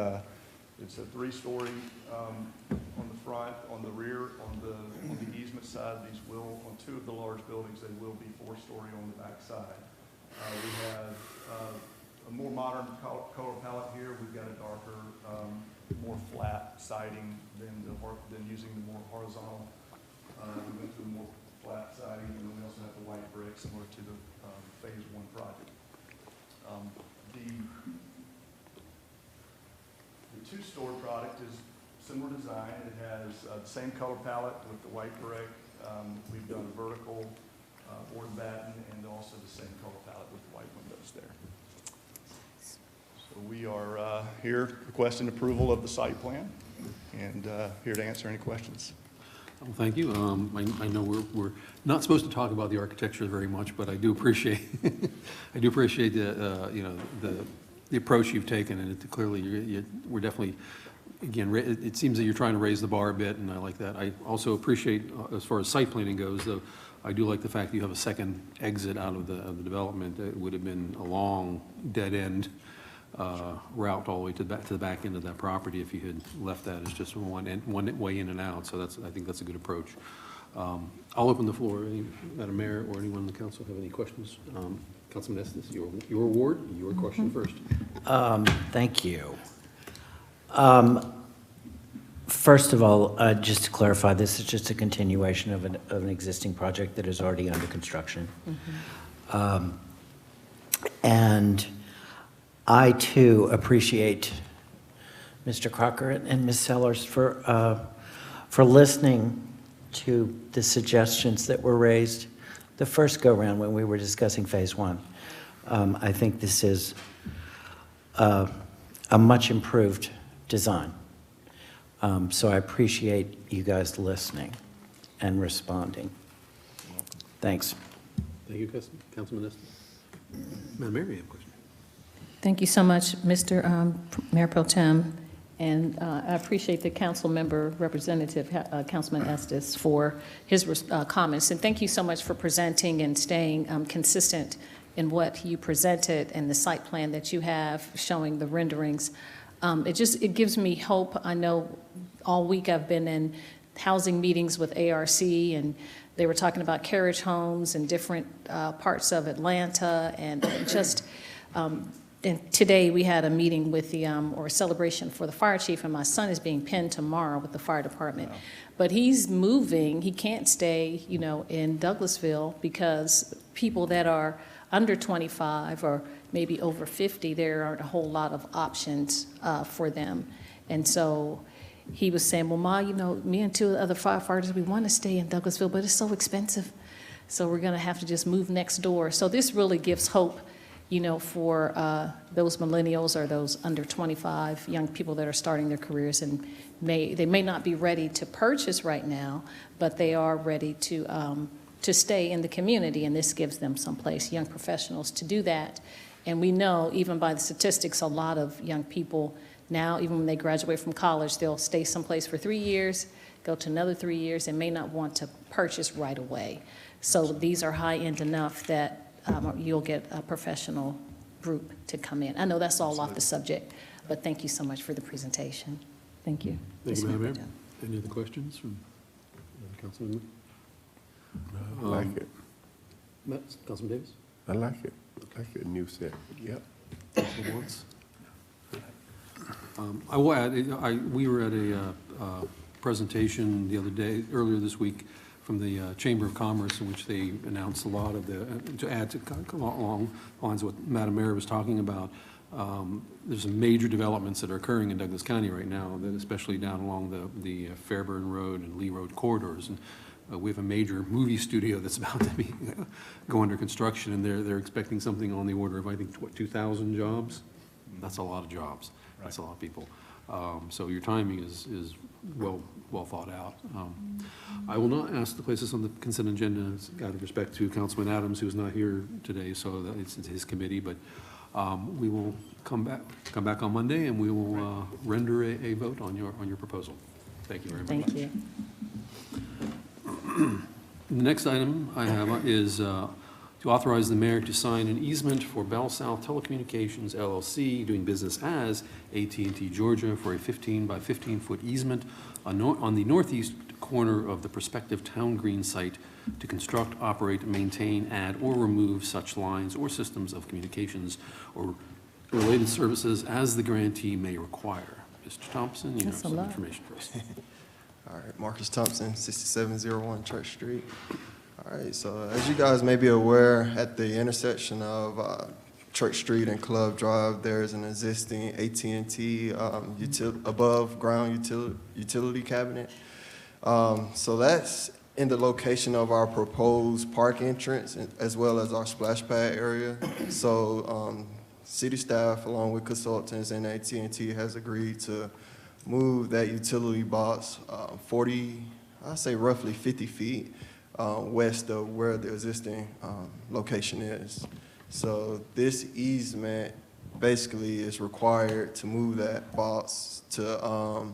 a 3-story on the front, on the rear, on the easement side. These will, on 2 of the large buildings, they will be 4-story on the back side. We have a more modern color palette here. We've got a darker, more flat siding than using the more horizontal. We went to the more flat siding, and then we also have the white brick, similar to the Phase 1 project. The 2-story product is similar design. It has the same color palette with the white brick. We've done a vertical board and batten, and also the same color palette with the white windows there. So we are here requesting approval of the site plan, and here to answer any questions. Well, thank you. I know we're not supposed to talk about the architecture very much, but I do appreciate the the approach you've taken, and it clearly we're definitely, again, it seems that you're trying to raise the bar a bit, and I like that. I also appreciate, as far as site planning goes, though, I do like the fact that you have a second exit out of the development. It would have been a long dead end route all the way to the back end of that property if you had left that as just one way in and out. So I think that's a good approach. I'll open the floor. Madam Mayor or anyone on the council have any questions? Councilman Estes, your ward, your question first. Thank you. First of all, just to clarify, this is just a continuation of an existing project that is already under construction. And I, too, appreciate Mr. Crocker and Ms. Sellers for listening to the suggestions that were raised the first go-round when we were discussing Phase 1. I think this is a much improved design. So I appreciate you guys listening and responding. Thanks. Thank you, Councilman Estes. Madam Mayor, you have a question. Thank you so much, Mr. Mayor Pro Tem, and I appreciate the council member representative, Councilman Estes, for his comments, and thank you so much for presenting and staying consistent in what you presented and the site plan that you have showing the renderings. It gives me hope. I know all week I've been in housing meetings with ARC, and they were talking about carriage homes in different parts of Atlanta, and just. And today we had a meeting with or a celebration for the fire chief, and my son is being pinned tomorrow with the fire department. Wow. But he's moving. He can't stay, in Douglasville because people that are under 25 or maybe over 50, there aren't a whole lot of options for them. And so he was saying, well, Ma, me and 2 other firefighters, we want to stay in Douglasville, but it's so expensive. So we're going to have to just move next door. So this really gives hope for those millennials or those under 25 young people that are starting their careers, and they may not be ready to purchase right now, but they are ready to to stay in the community, and this gives them someplace, young professionals, to do that. And we know, even by the statistics, a lot of young people now, even when they graduate from college, they'll stay someplace for 3 years, go to another 3 years, and may not want to purchase right away. So these are high-end enough that you'll get a professional group to come in. I know that's all off the subject, but thank you so much for the presentation. Thank you. Thank you, Ms. Madam Mayor. Mayor. Any other questions from Councilman? I like it. Councilman Davis? I like it. I like it, new set. Yep. Councilman Watts? I will add, we were at a presentation the other day, earlier this week, from the Chamber of Commerce, in which they announced a lot of the, to add to come along the lines of what Madam Mayor was talking about. There's some major developments that are occurring in Douglas County right now, that especially down along the Fairburn Road and Lee Road corridors. And we have a major movie studio that's about to be go under construction, and they're expecting something on the order of, I think, what, 2,000 jobs? That's a lot of jobs. That's a lot of people. So your timing is well thought out. I will not ask to place this on the consent agenda out of respect to Councilman Adams, who is not here today, so that it's his committee. But we will come back on Monday, and we will render a vote on your proposal. Thank you very much. Thank you. The next item I have is to authorize the mayor to sign an easement for Bell South Telecommunications LLC, doing business as AT&T Georgia, for a 15 by 15-foot easement on the northeast corner of the prospective town green site to construct, operate, maintain, add, or remove such lines or systems of communications or related services as the grantee may require. Mr. Thompson, you have some information for us. All right, Marcus Thompson, 6701 Church Street. All right, so as you guys may be aware, at the intersection of Church Street and Club Drive, there is an existing AT&T above ground utility cabinet. So that's in the location of our proposed park entrance as well as our splash pad area. So city staff, along with consultants and AT&T, has agreed to move that utility box 40, I'd say roughly 50 feet west of where the existing location is. So this easement basically is required to move that box to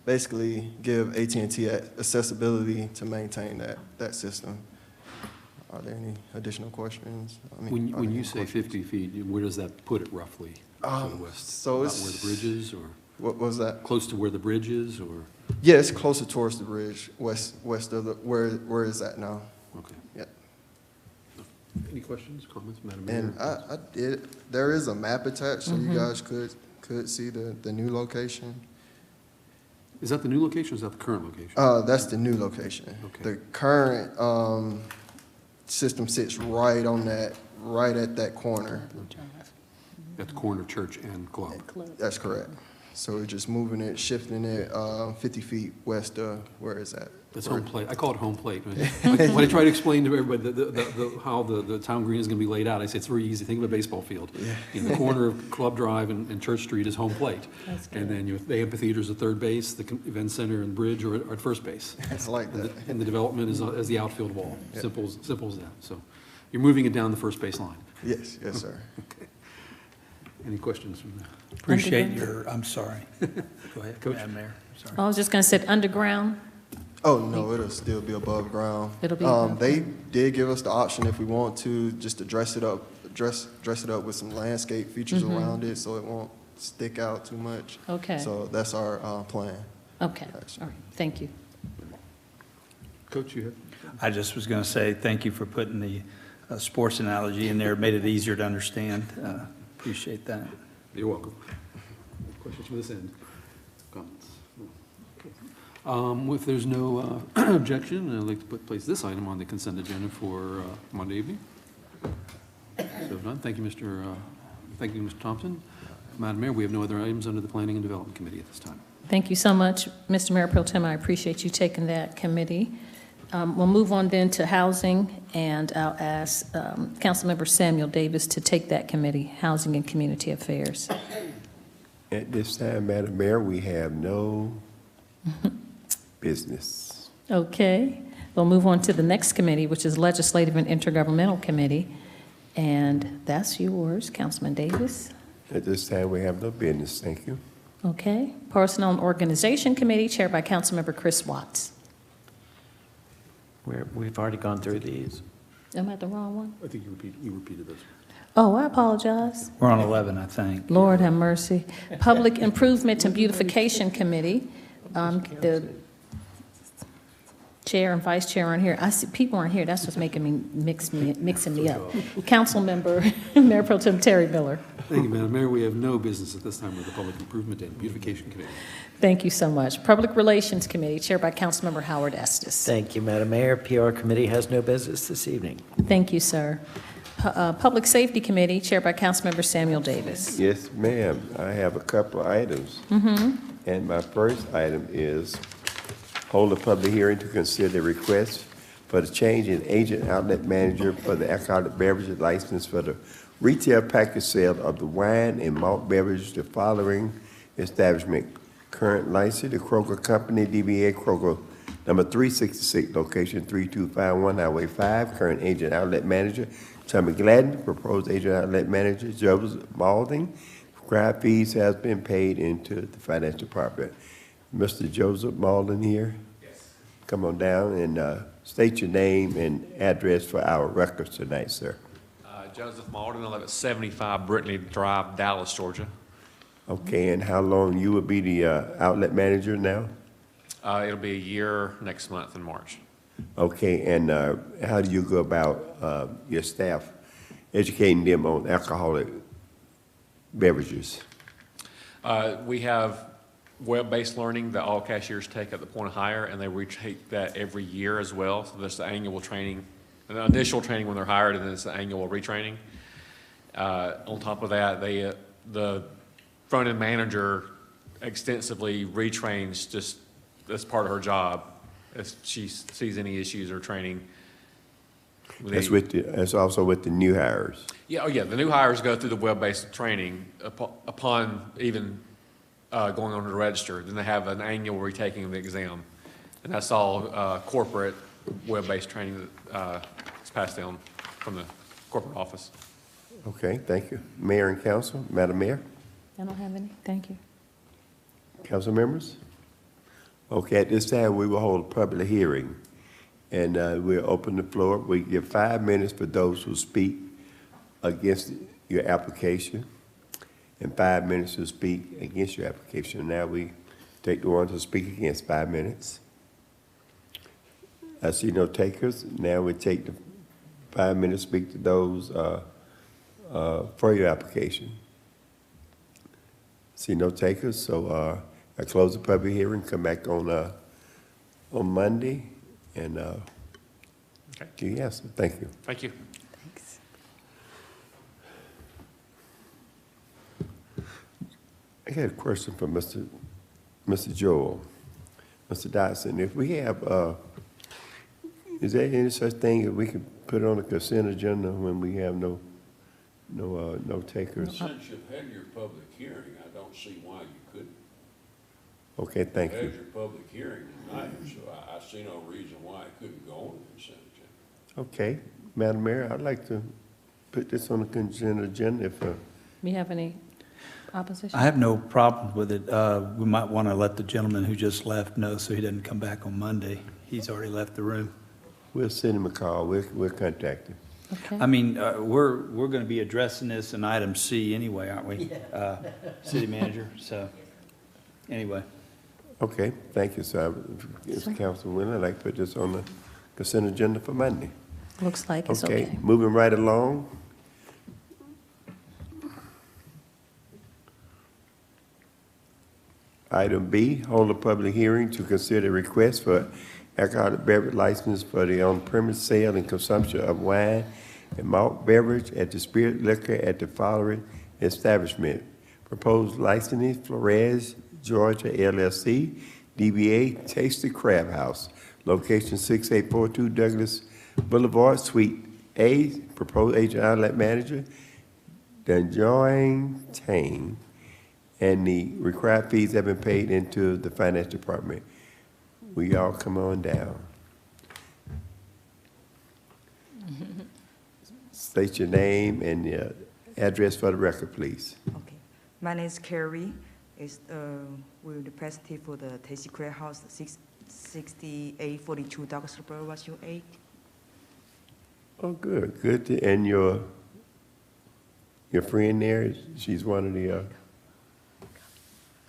basically give AT&T accessibility to maintain that system. Are there any additional questions? I mean, When you say 50 feet, where does that put it roughly? To the west? So About it's where the bridge is, or? What was that? Close to where the bridge is, or? Yeah, it's closer towards the bridge, west of the, where is that now? Okay. Yeah. Any questions, comments, Madam Mayor? And there is a map attached, so you guys could see the new location. Is that the new location, or is that the current location? That's the new location. Okay. The current system sits right at that corner. At the corner of Church and Club? That's correct. So we're just moving it, shifting it 50 feet west of where it's at. That's home plate. I call it home plate. When I try to explain to everybody how the town green is going to be laid out, I say it's very easy. Think of a baseball field. Yeah. In the corner of Club Drive and Church Street is home plate. And then the amphitheater is at third base, the event center and bridge are at first base. It's like that. And the development is the outfield wall. Yeah. Simple as that. So you're moving it down the first base line. Yes, sir. Okay. Any questions from that? Appreciate I'm sorry. Go ahead, Coach. Madam Mayor, sorry. I was just going to say underground. Oh, no, it'll still be above ground. It'll be above They did give us the option if we want to, just to dress it up with some landscape features around it so it won't stick out too much. Okay. So that's our plan. Okay, all right, thank you. Coach, you have? I just was going to say thank you for putting the sports analogy in there. It made it easier to understand. Appreciate that. You're welcome. Questions from this end? Comments? Okay. If there's no objection, I'd like to place this item on the consent agenda for Monday evening. So done. Thank you, Mr. Thompson. Madam Mayor, we have no other items under the Planning and Development Committee at this time. Thank you so much, Mr. Mayor Pro Tem. I appreciate you taking that committee. We'll move on then to housing, and I'll ask Councilmember Samuel Davis to take that committee, Housing and Community Affairs. At this time, Madam Mayor, we have no business. Okay. We'll move on to the next committee, which is Legislative and Intergovernmental Committee, and that's yours, Councilman Davis. At this time, we have no business. Thank you. Okay. Personnel and Organization Committee, chaired by Councilmember Chris Watts. We've already gone through these. Am I the wrong one? I think you repeated this. Oh, I apologize. We're on 11, I think. Lord have mercy. Public Improvement and Beautification Committee, the chair and vice chair aren't here. I see people aren't here. That's what's making me mixing me up. Councilmember, Mayor Pro Tem Terry Miller. Thank you, Madam Mayor. We have no business at this time with the Public Improvement and Beautification Committee. Thank you so much. Public Relations Committee, chaired by Councilmember Howard Estes. Thank you, Madam Mayor. PR Committee has no business this evening. Thank you, sir. Public Safety Committee, chaired by Councilmember Samuel Davis. Yes, ma'am. I have a couple of items. And my first item is hold a public hearing to consider the request for the change in agent outlet manager for the alcoholic beverage license for the retail package sale of the wine and malt beverage the following establishment. Current license, the Kroger Company, DBA Kroger, number 366, location 3251 Highway 5. Current agent outlet manager, Tommy Gladden. Proposed agent outlet manager, Joseph Malding. Grab fees has been paid into the finance department. Mr. Joseph Malding here? Yes. Come on down and state your name and address for our records tonight, sir. Joseph Malding. I live at 75 Brittany Drive, Dallas, Georgia. Okay, and how long you will be the outlet manager now? It'll be a year next month in March. Okay, and how do you go about your staff educating them on alcoholic beverages? We have web-based learning that all cashiers take at the point of hire, and they retake that every year as well. So there's the annual training, an initial training when they're hired, and then it's the annual retraining. On top of that, the front-end manager extensively retrains just as part of her job if she sees any issues or training. That's also with the new hires. Yeah, oh yeah, the new hires go through the web-based training upon even going on to the register. Then they have an annual retaking of the exam. And that's all corporate web-based training that is passed down from the corporate office. Okay, thank you. Mayor and council, Madam Mayor? I don't have any. Thank you. Council members? Okay, at this time, we will hold a public hearing, and we'll open the floor. We give 5 minutes for those who speak against your application, and 5 minutes to speak against your application. Now we take the ones who speak against 5 minutes. I see no takers. Now we take the 5 minutes to speak to those for your application. See no takers, so I close the public hearing, come back on Monday, and give you answer. Thank you. Thank you. Thanks. I got a question for Mr. Joel. Mr. Dodson, if we have, is there any such thing that we can put on the consent agenda when we have no takers? Since you've had your public hearing, I don't see why you couldn't. Okay, thank You you. had your public hearing tonight, so I see no reason why it couldn't go on the consent agenda. Okay, Madam Mayor, I'd like to put this on the consent agenda if, We have any opposition? I have no problem with it. We might want to let the gentleman who just left know so he doesn't come back on Monday. He's already left the room. we'll send him a call, we'll contact him. Okay. I mean, we're going to be addressing this in item C anyway, aren't we? City manager, so, anyway. Okay, thank you, sir. If council willing, I'd like to put this on the consent agenda for Monday. Looks like it's okay. Moving right along. Item B, hold a public hearing to consider request for alcoholic beverage license for the on-premise sale and consumption of wine and malt beverage at the Spirit Liquor at the following establishment. Proposed licensee, Flores, Georgia LLC, DBA Tasty Crab House, location 6842 Douglas Boulevard, Suite A. Proposed agent outlet manager, Danjoing Tang, and the required fees have been paid into the finance department. We all come on down. State your name and your address for the record, please. Okay. My name is Carrie. We're the representative for the Tasty Craig House, 6842 Douglas Boulevard, Suite 8. Oh, good, good. And your friend there, she's one of the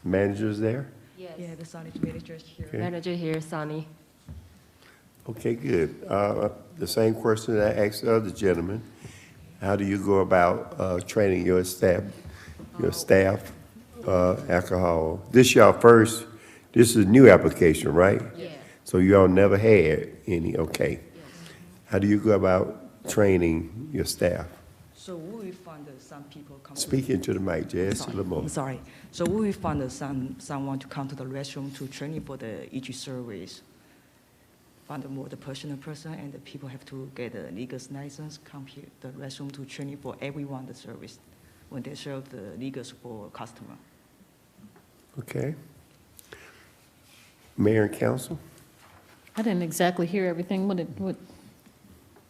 managers there? Yes. Yeah, the Sonny manager here. Okay. Manager here, Sonny. Okay, good. The same question that I asked the other gentleman. How do you go about training your staff alcohol? This is a new application, right? Yeah. So y'all never had any, okay. Yes. How do you go about training your staff? So we found some people come. Speak into the mic, Jess, a little more. I'm sorry. So we found someone to come to the restroom to training for each service. Find more the personal person, and the people have to get a legal license, come here the restroom to training for everyone the service when they serve the legals for customer. Okay. Mayor and council? I didn't exactly hear everything.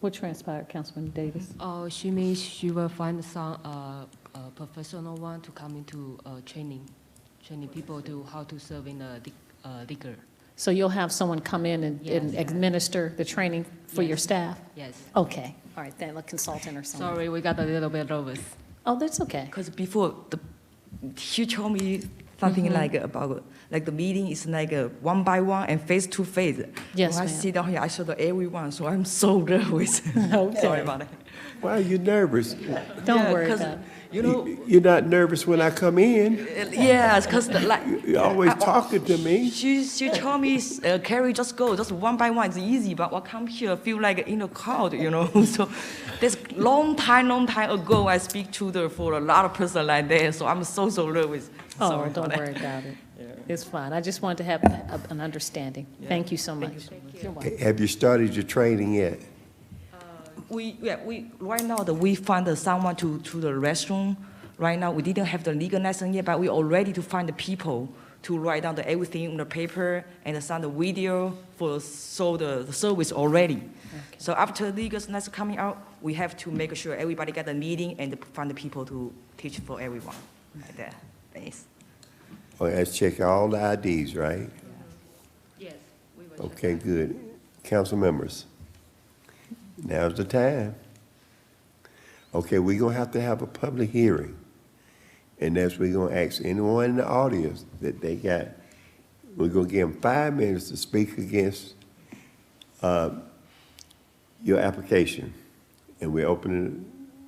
What transpired, Councilman Davis? She means she will find some professional one to come into training people to how to serve in a liquor. So you'll have someone come in and administer the training for your staff? Yes. Okay, all right, then a consultant or something. Sorry, we got a little bit nervous. Oh, that's okay. Because before, she told me something about the meeting is like a one by one and face to face. Yes, when I ma'am. sit down here, I saw everyone, so I'm so nervous. Okay. Sorry about it. Why are you nervous? Don't worry about it. You know, You're not nervous when I come in. yeah, because You're always talking to me. She told me, Carrie, just go, just one by one, it's easy. But I come here, I feel like in a crowd, you know. So this long time ago, I speak to for a lot of person like that. So I'm so nervous. Oh, Sorry don't about worry that. about it. It's fine. I just wanted to have an understanding. Thank you so much. You're welcome. Have you started your training yet? We right now we find someone to the restroom. Right now we didn't have the legal license yet, but we are ready to find the people to write down everything on the paper and send the video so the service already. Okay. So after the legal license coming out, we have to make sure everybody get a meeting and find the people to teach for everyone. Like that. Thanks. Oh, let's check all the IDs, right? Yes, we will. Okay, good. Council members, now's the time. Okay, we're gonna have a public hearing. And that's we're gonna ask anyone in the audience that we're gonna give them 5 minutes to speak against your application. And we're opening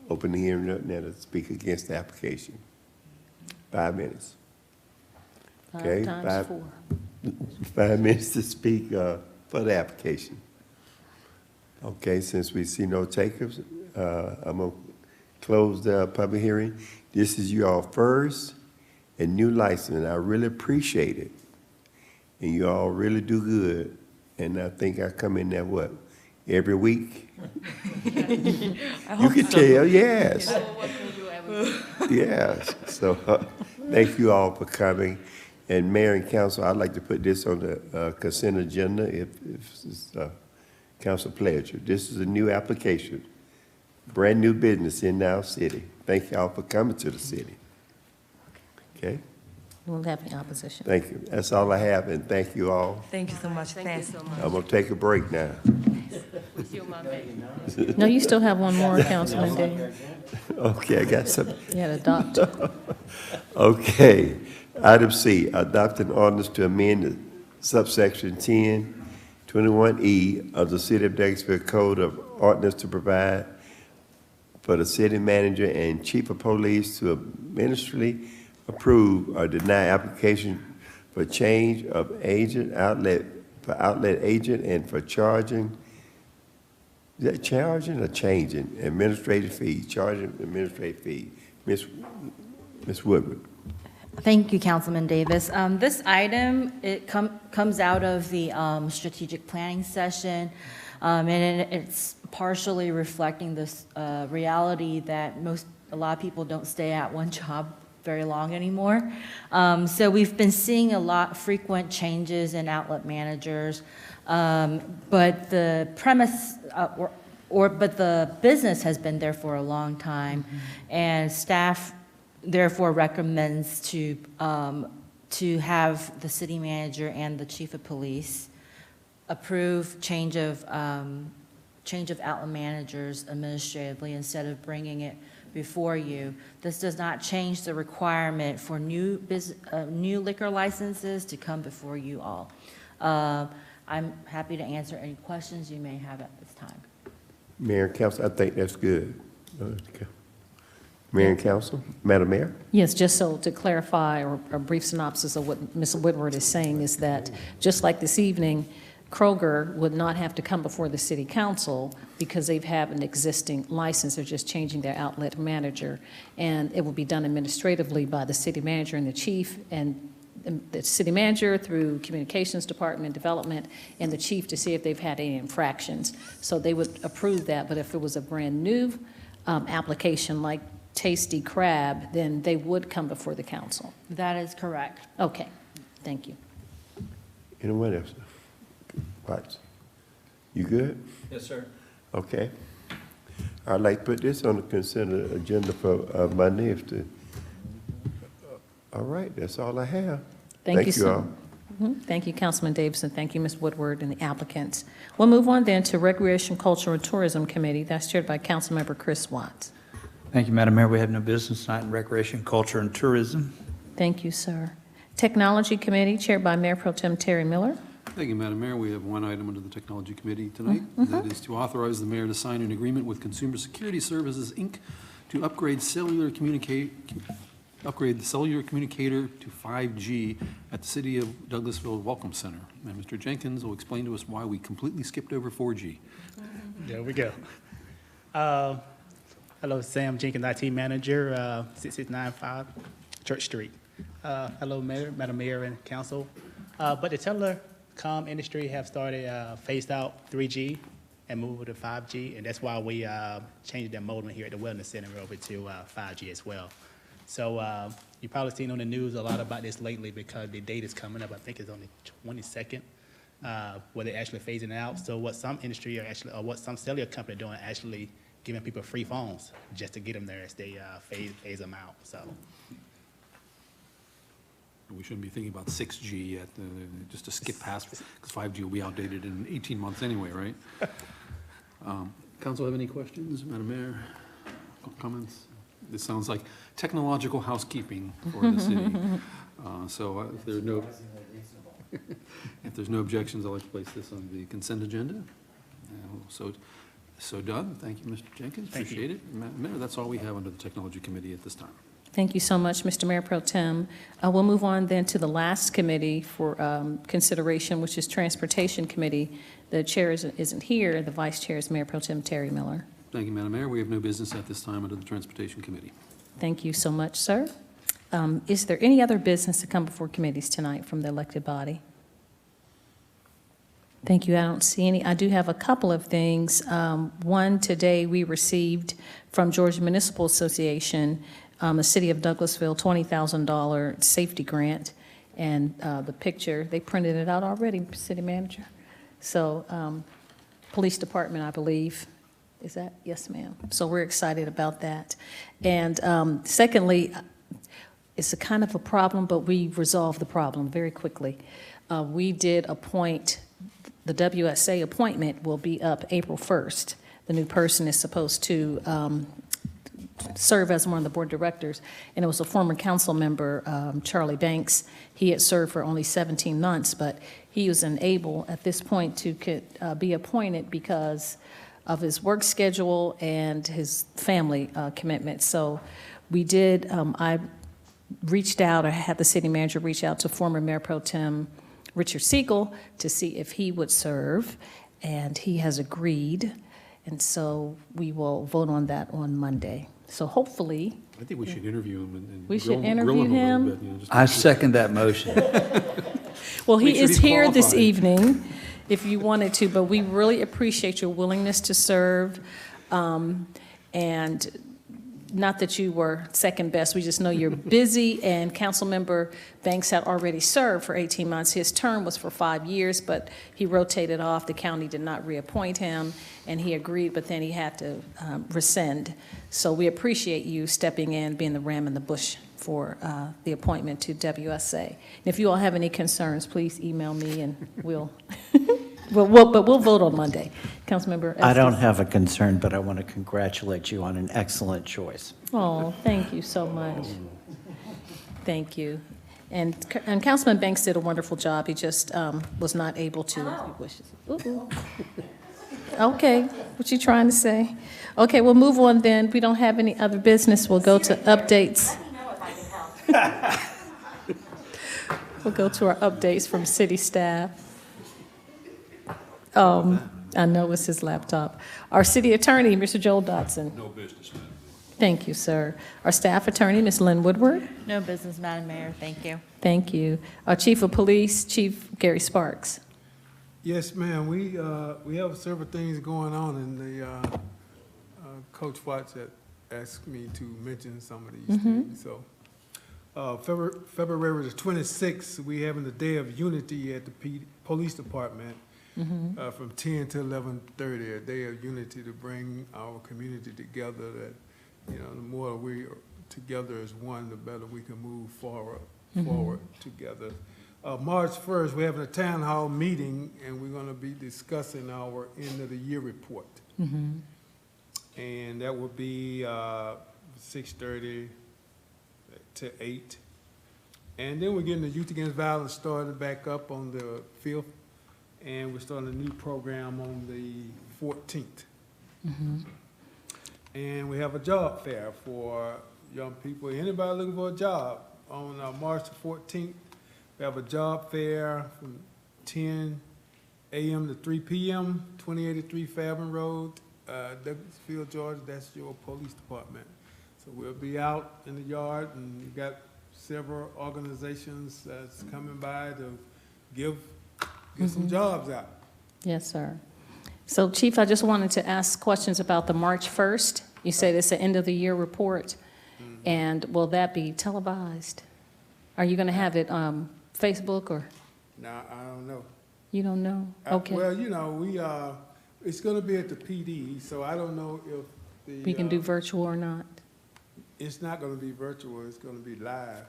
the hearing up now to speak against the application. 5 minutes. Okay, 5 times 4. 5 minutes to speak for the application. Okay, since we see no takers, I'm gonna close the public hearing. This is your first and new license, and I really appreciate it. And you all really do good. And I think I come in there, every week? You can tell, yes. Yes, so thank you all for coming. And Mayor and Council, I'd like to put this on the consent agenda if it's council pleasure. This is a new application, brand new business in our city. Thank y'all for coming to the city. Okay? We won't have any opposition. Thank you. That's all I have, and thank you all. Thank you so much. Thanks. I'm gonna take a break now. No, you still have one more, Councilman Davis. Okay, I got some. You had a doctor. Okay. Item C, adopt an ordinance to amend the subsection 1021E of the City of Douglasville Code of Ordinance to provide for the city manager and chief of police to administratively approve or deny application for change of agent, outlet agent, and for charging, is that charging or changing? Administrative fee, charging administrative fee. Ms. Woodward. Thank you, Councilman Davis. This item, it comes out of the strategic planning session, and it's partially reflecting this reality that a lot of people don't stay at one job very long anymore. So we've been seeing frequent changes in outlet managers, but the premise but the business has been there for a long time, and staff therefore recommends to have the city manager and the chief of police approve change of outlet managers administratively instead of bringing it before you. This does not change the requirement for new liquor licenses to come before you all. I'm happy to answer any questions you may have at this time. Mayor and Council, I think that's good. Mayor and Council, Madam Mayor? Yes, just so to clarify, or a brief synopsis of what Ms. Woodward is saying is that, just like this evening, Kroger would not have to come before the city council because they have an existing license. They're just changing their outlet manager. And it will be done administratively by the city manager and the chief, and the city manager through communications department, development, and the chief to see if they've had any infractions. So they would approve that. But if it was a brand new application like Tasty Crab, then they would come before the council. That is correct. Okay, thank you. Anyone else? Right. You good? Yes, sir. Okay. I'd like to put this on the consent agenda for Monday if the, all right, that's all I have. Thank you, sir. all. Thank you, Councilman Davidson. Thank you, Ms. Woodward, and the applicants. We'll move on then to Recreation, Culture, and Tourism Committee. That's chaired by Councilmember Chris Watts. Thank you, Madam Mayor. We have no business tonight in Recreation, Culture, and Tourism. Thank you, sir. Technology Committee, chaired by Mayor Pro Tem Terry Miller. Thank you, Madam Mayor. We have one item under the Technology Committee tonight. That is to authorize the mayor to sign an agreement with Consumer Security Services, Inc. to upgrade the cellular communicator to 5G at the City of Douglasville Welcome Center. And Mr. Jenkins will explain to us why we completely skipped over 4G. There we go. Hello, Sam Jenkins, IT Manager, 6695 Church Street. Hello, Mayor, Madam Mayor, and Council. But the telecom industry have started phased out 3G and moved to 5G, and that's why we changed the modem here at the Wellness Center over to 5G as well. So you've probably seen on the news a lot about this lately because the date is coming up. I think it's on the 22nd, where they're actually phasing out. So what some industry are actually, or what some cellular company are doing, actually giving people free phones just to get them there as they phase them out. So. We shouldn't be thinking about 6G yet, just to skip past, because 5G will be outdated in 18 months anyway, right? Council have any questions, Madam Mayor? Comments? This sounds like technological housekeeping for the city. So if there's no objections, I'd like to place this on the consent agenda. So done. Thank you, Mr. Jenkins. Appreciate it. Madam Mayor, that's all we have under the Technology Committee at this time. Thank you so much, Mr. Mayor Pro Tem. We'll move on then to the last committee for consideration, which is Transportation Committee. The chair isn't here. The vice chair is Mayor Pro Tem Terry Miller. Thank you, Madam Mayor. We have no business at this time under the Transportation Committee. Thank you so much, sir. Is there any other business to come before committees tonight from the elected body? Thank you. I don't see any. I do have a couple of things. One, today we received from Georgia Municipal Association the City of Douglasville $20,000 safety grant, and the picture, they printed it out already, City Manager. So Police Department, I believe. Is that? Yes, ma'am. So we're excited about that. And secondly, it's a kind of a problem, but we resolved the problem very quickly. We did appoint, the WSA appointment will be up April 1st. The new person is supposed to serve as one of the board directors, and it was a former council member, Charlie Banks. He had served for only 17 months, but he was unable at this point to be appointed because of his work schedule and his family commitment. So we did, I reached out, I had the city manager reach out to former Mayor Pro Tem Richard Siegel to see if he would serve, and he has agreed, and so we will vote on that on Monday. So hopefully. I think we should interview him and we should interview him. I second that motion. Well, he is here this evening if you wanted to, but we really appreciate your willingness to serve. And not that you were second best, we just know you're busy, and Councilmember Banks had already served for 18 months. His term was for 5 years, but he rotated off. The county did not reappoint him, and he agreed, but then he had to rescind. So we appreciate you stepping in, being the ram in the bush for the appointment to WSA. And if you all have any concerns, please email me, and we'll we'll vote on Monday. Councilmember Estes. I don't have a concern, but I want to congratulate you on an excellent choice. Oh, thank you so much. Thank you. And Councilman Banks did a wonderful job. He just was not able to. Ooh. Okay, what you trying to say? Okay, we'll move on then. We don't have any other business. We'll go to updates. We'll go to our updates from city staff. I know it's his laptop. Our city attorney, Mr. Joel Dodson. No business, Madam. Thank you, sir. Our staff attorney, Ms. Lynn Woodward. No business, Madam Mayor. Thank you. Thank you. Our chief of police, Chief Gary Sparks. Yes, ma'am. We have several things going on, and the Coach Watts had asked me to mention some of these things. So, February the 26th, we having the Day of Unity at the Police Department. From 10 to 11:30, a day of unity to bring our community together. That, you know, the more we are together as one, the better we can move forward together. March 1st, we're having a town hall meeting, and we're going to be discussing our end of the year report. And that will be 6:30 to 8. And then we're getting the Youth Against Violence started back up on the 5th. And we're starting a new program on the 14th. And we have a job fair for young people. Anybody looking for a job, on March the 14th, we have a job fair from 10 a.m. to 3 p.m., 2083 Fairburn Road, Douglasville, Georgia. That's your police department. So we'll be out in the yard, and we've got several organizations that's coming by to get some jobs out. Yes, sir. So, Chief, I just wanted to ask questions about the March 1st. You said it's an end-of-the-year report, and will that be televised? Are you going to have it Facebook or? No, I don't know. You don't know? Okay. Well, you know, it's going to be at the PD, so I don't know if the. We can do virtual or not? It's not going to be virtual. It's going to be live.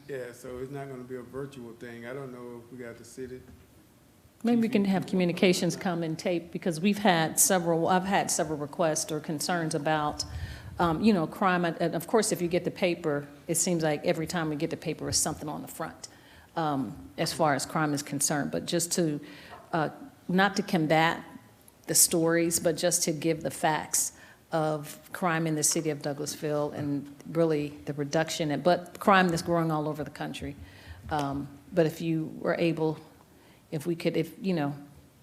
Yeah, so it's not going to be a virtual thing. I don't know if we got to sit it. Maybe we can have communications come and tape, because I've had several requests or concerns about, you know, crime. And of course, if you get the paper, it seems like every time we get the paper is something on the front, as far as crime is concerned. But just to, not to combat the stories, but just to give the facts of crime in the city of Douglasville, and really the reduction, but crime that's growing all over the country. But if you were able, if we could, you know,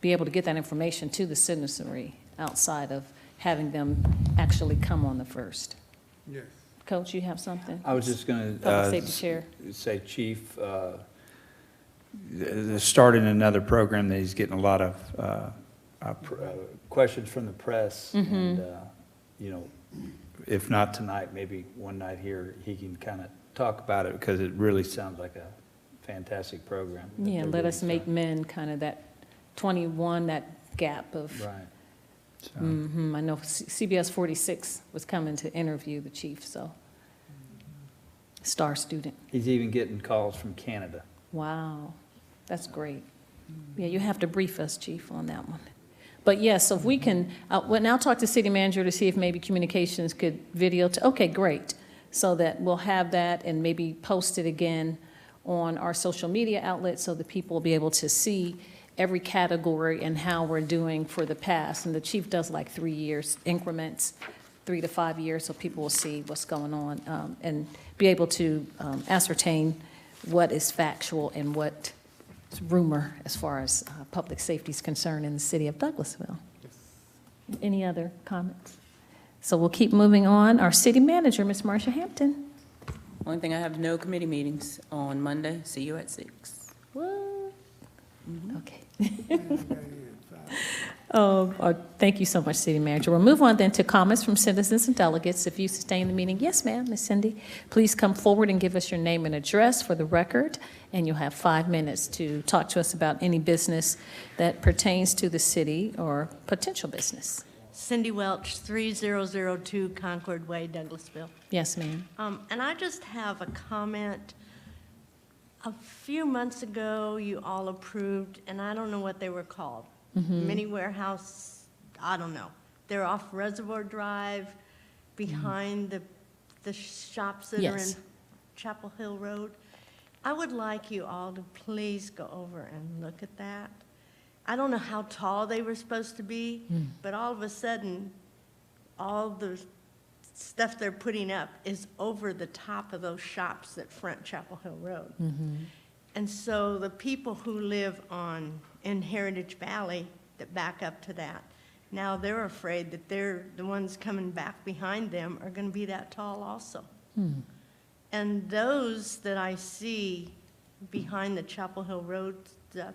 be able to get that information to the citizenry outside of having them actually come on the 1st. Yes. Coach, you have something? I was just going Public Safety Chair. Say, Chief, starting another program that he's getting a lot of questions from the press. And, you know, if not tonight, maybe one night here, he can kind of talk about it, because it really sounds like a fantastic program. Yeah, let us make men kind of that 21, that gap of. Right. So. I know CBS 46 was coming to interview the chief, so. Star student. He's even getting calls from Canada. Wow, that's great. Yeah, you have to brief us, Chief, on that one. But yes, so if we can, well, I'll talk to city manager to see if maybe communications could video, okay, great. So that we'll have that and maybe post it again on our social media outlets, so that people will be able to see every category and how we're doing for the past. And the chief does like 3 years increments, 3 to 5 years, so people will see what's going on, and be able to ascertain what is factual and what rumor as far as public safety is concerned in the city of Douglasville. Any other comments? So we'll keep moving on. Our city manager, Ms. Marsha Hampton. Only thing, I have no committee meetings on Monday. See you at 6. What? Okay. Thank you so much, City Manager. We'll move on then to comments from citizens and delegates. If you sustain the meeting, yes, ma'am, Ms. Cindy, please come forward and give us your name and address for the record, and you'll have 5 minutes to talk to us about any business that pertains to the city or potential business. Cindy Welch, 3002 Concord Way, Douglasville. Yes, ma'am. And I just have a comment. A few months ago, you all approved, and I don't know what they were called, mini warehouse, I don't know. They're off Reservoir Drive, behind the shops that are in Yes. Chapel Hill Road. I would like you all to please go over and look at that. I don't know how tall they were supposed to be, but all of a sudden, all the stuff they're putting up is over the top of those shops that front Chapel Hill Road. And so the people who live in Heritage Valley that back up to that, now they're afraid that the ones coming back behind them are going to be that tall also. And those that I see behind the Chapel Hill Road stuff,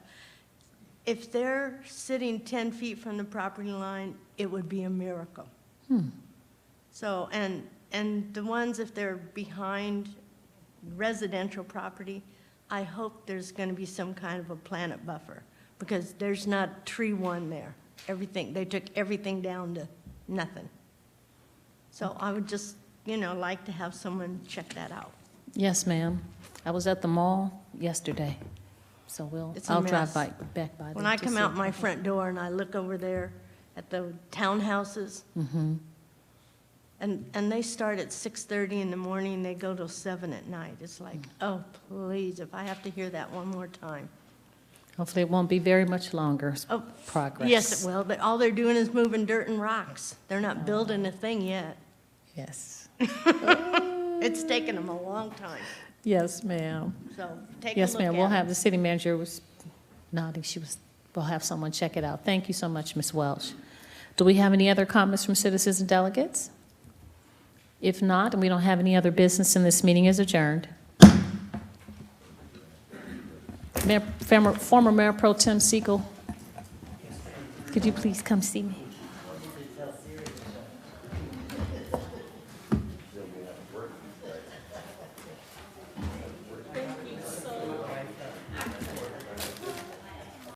if they're sitting 10 feet from the property line, it would be a miracle. So, and the ones, if they're behind residential property, I hope there's going to be some kind of a planet buffer, because there's not tree one there. Everything, they took everything down to nothing. So I would just, like to have someone check that out. Yes, ma'am. I was at the mall yesterday, so It's a I'll drive mess. back by there. When I to come see. out my front door and I look over there at the townhouses, and they start at 6:30 in the morning, they go till 7 at night. It's like, oh, please, if I have to hear that one more time. Hopefully, it won't be very much longer Oh, progress. Yes, it will. All they're doing is moving dirt and rocks. They're not building a thing yet. Yes. It's taken them a long time. Yes, ma'am. So take a Yes, look ma'am. at We'll it. have, the city manager was nodding. We'll have someone check it out. Thank you so much, Ms. Welch. Do we have any other comments from citizens and delegates? If not, and we don't have any other business, and this meeting is adjourned. Former Mayor Pro Tem Siegel, could you please come see me?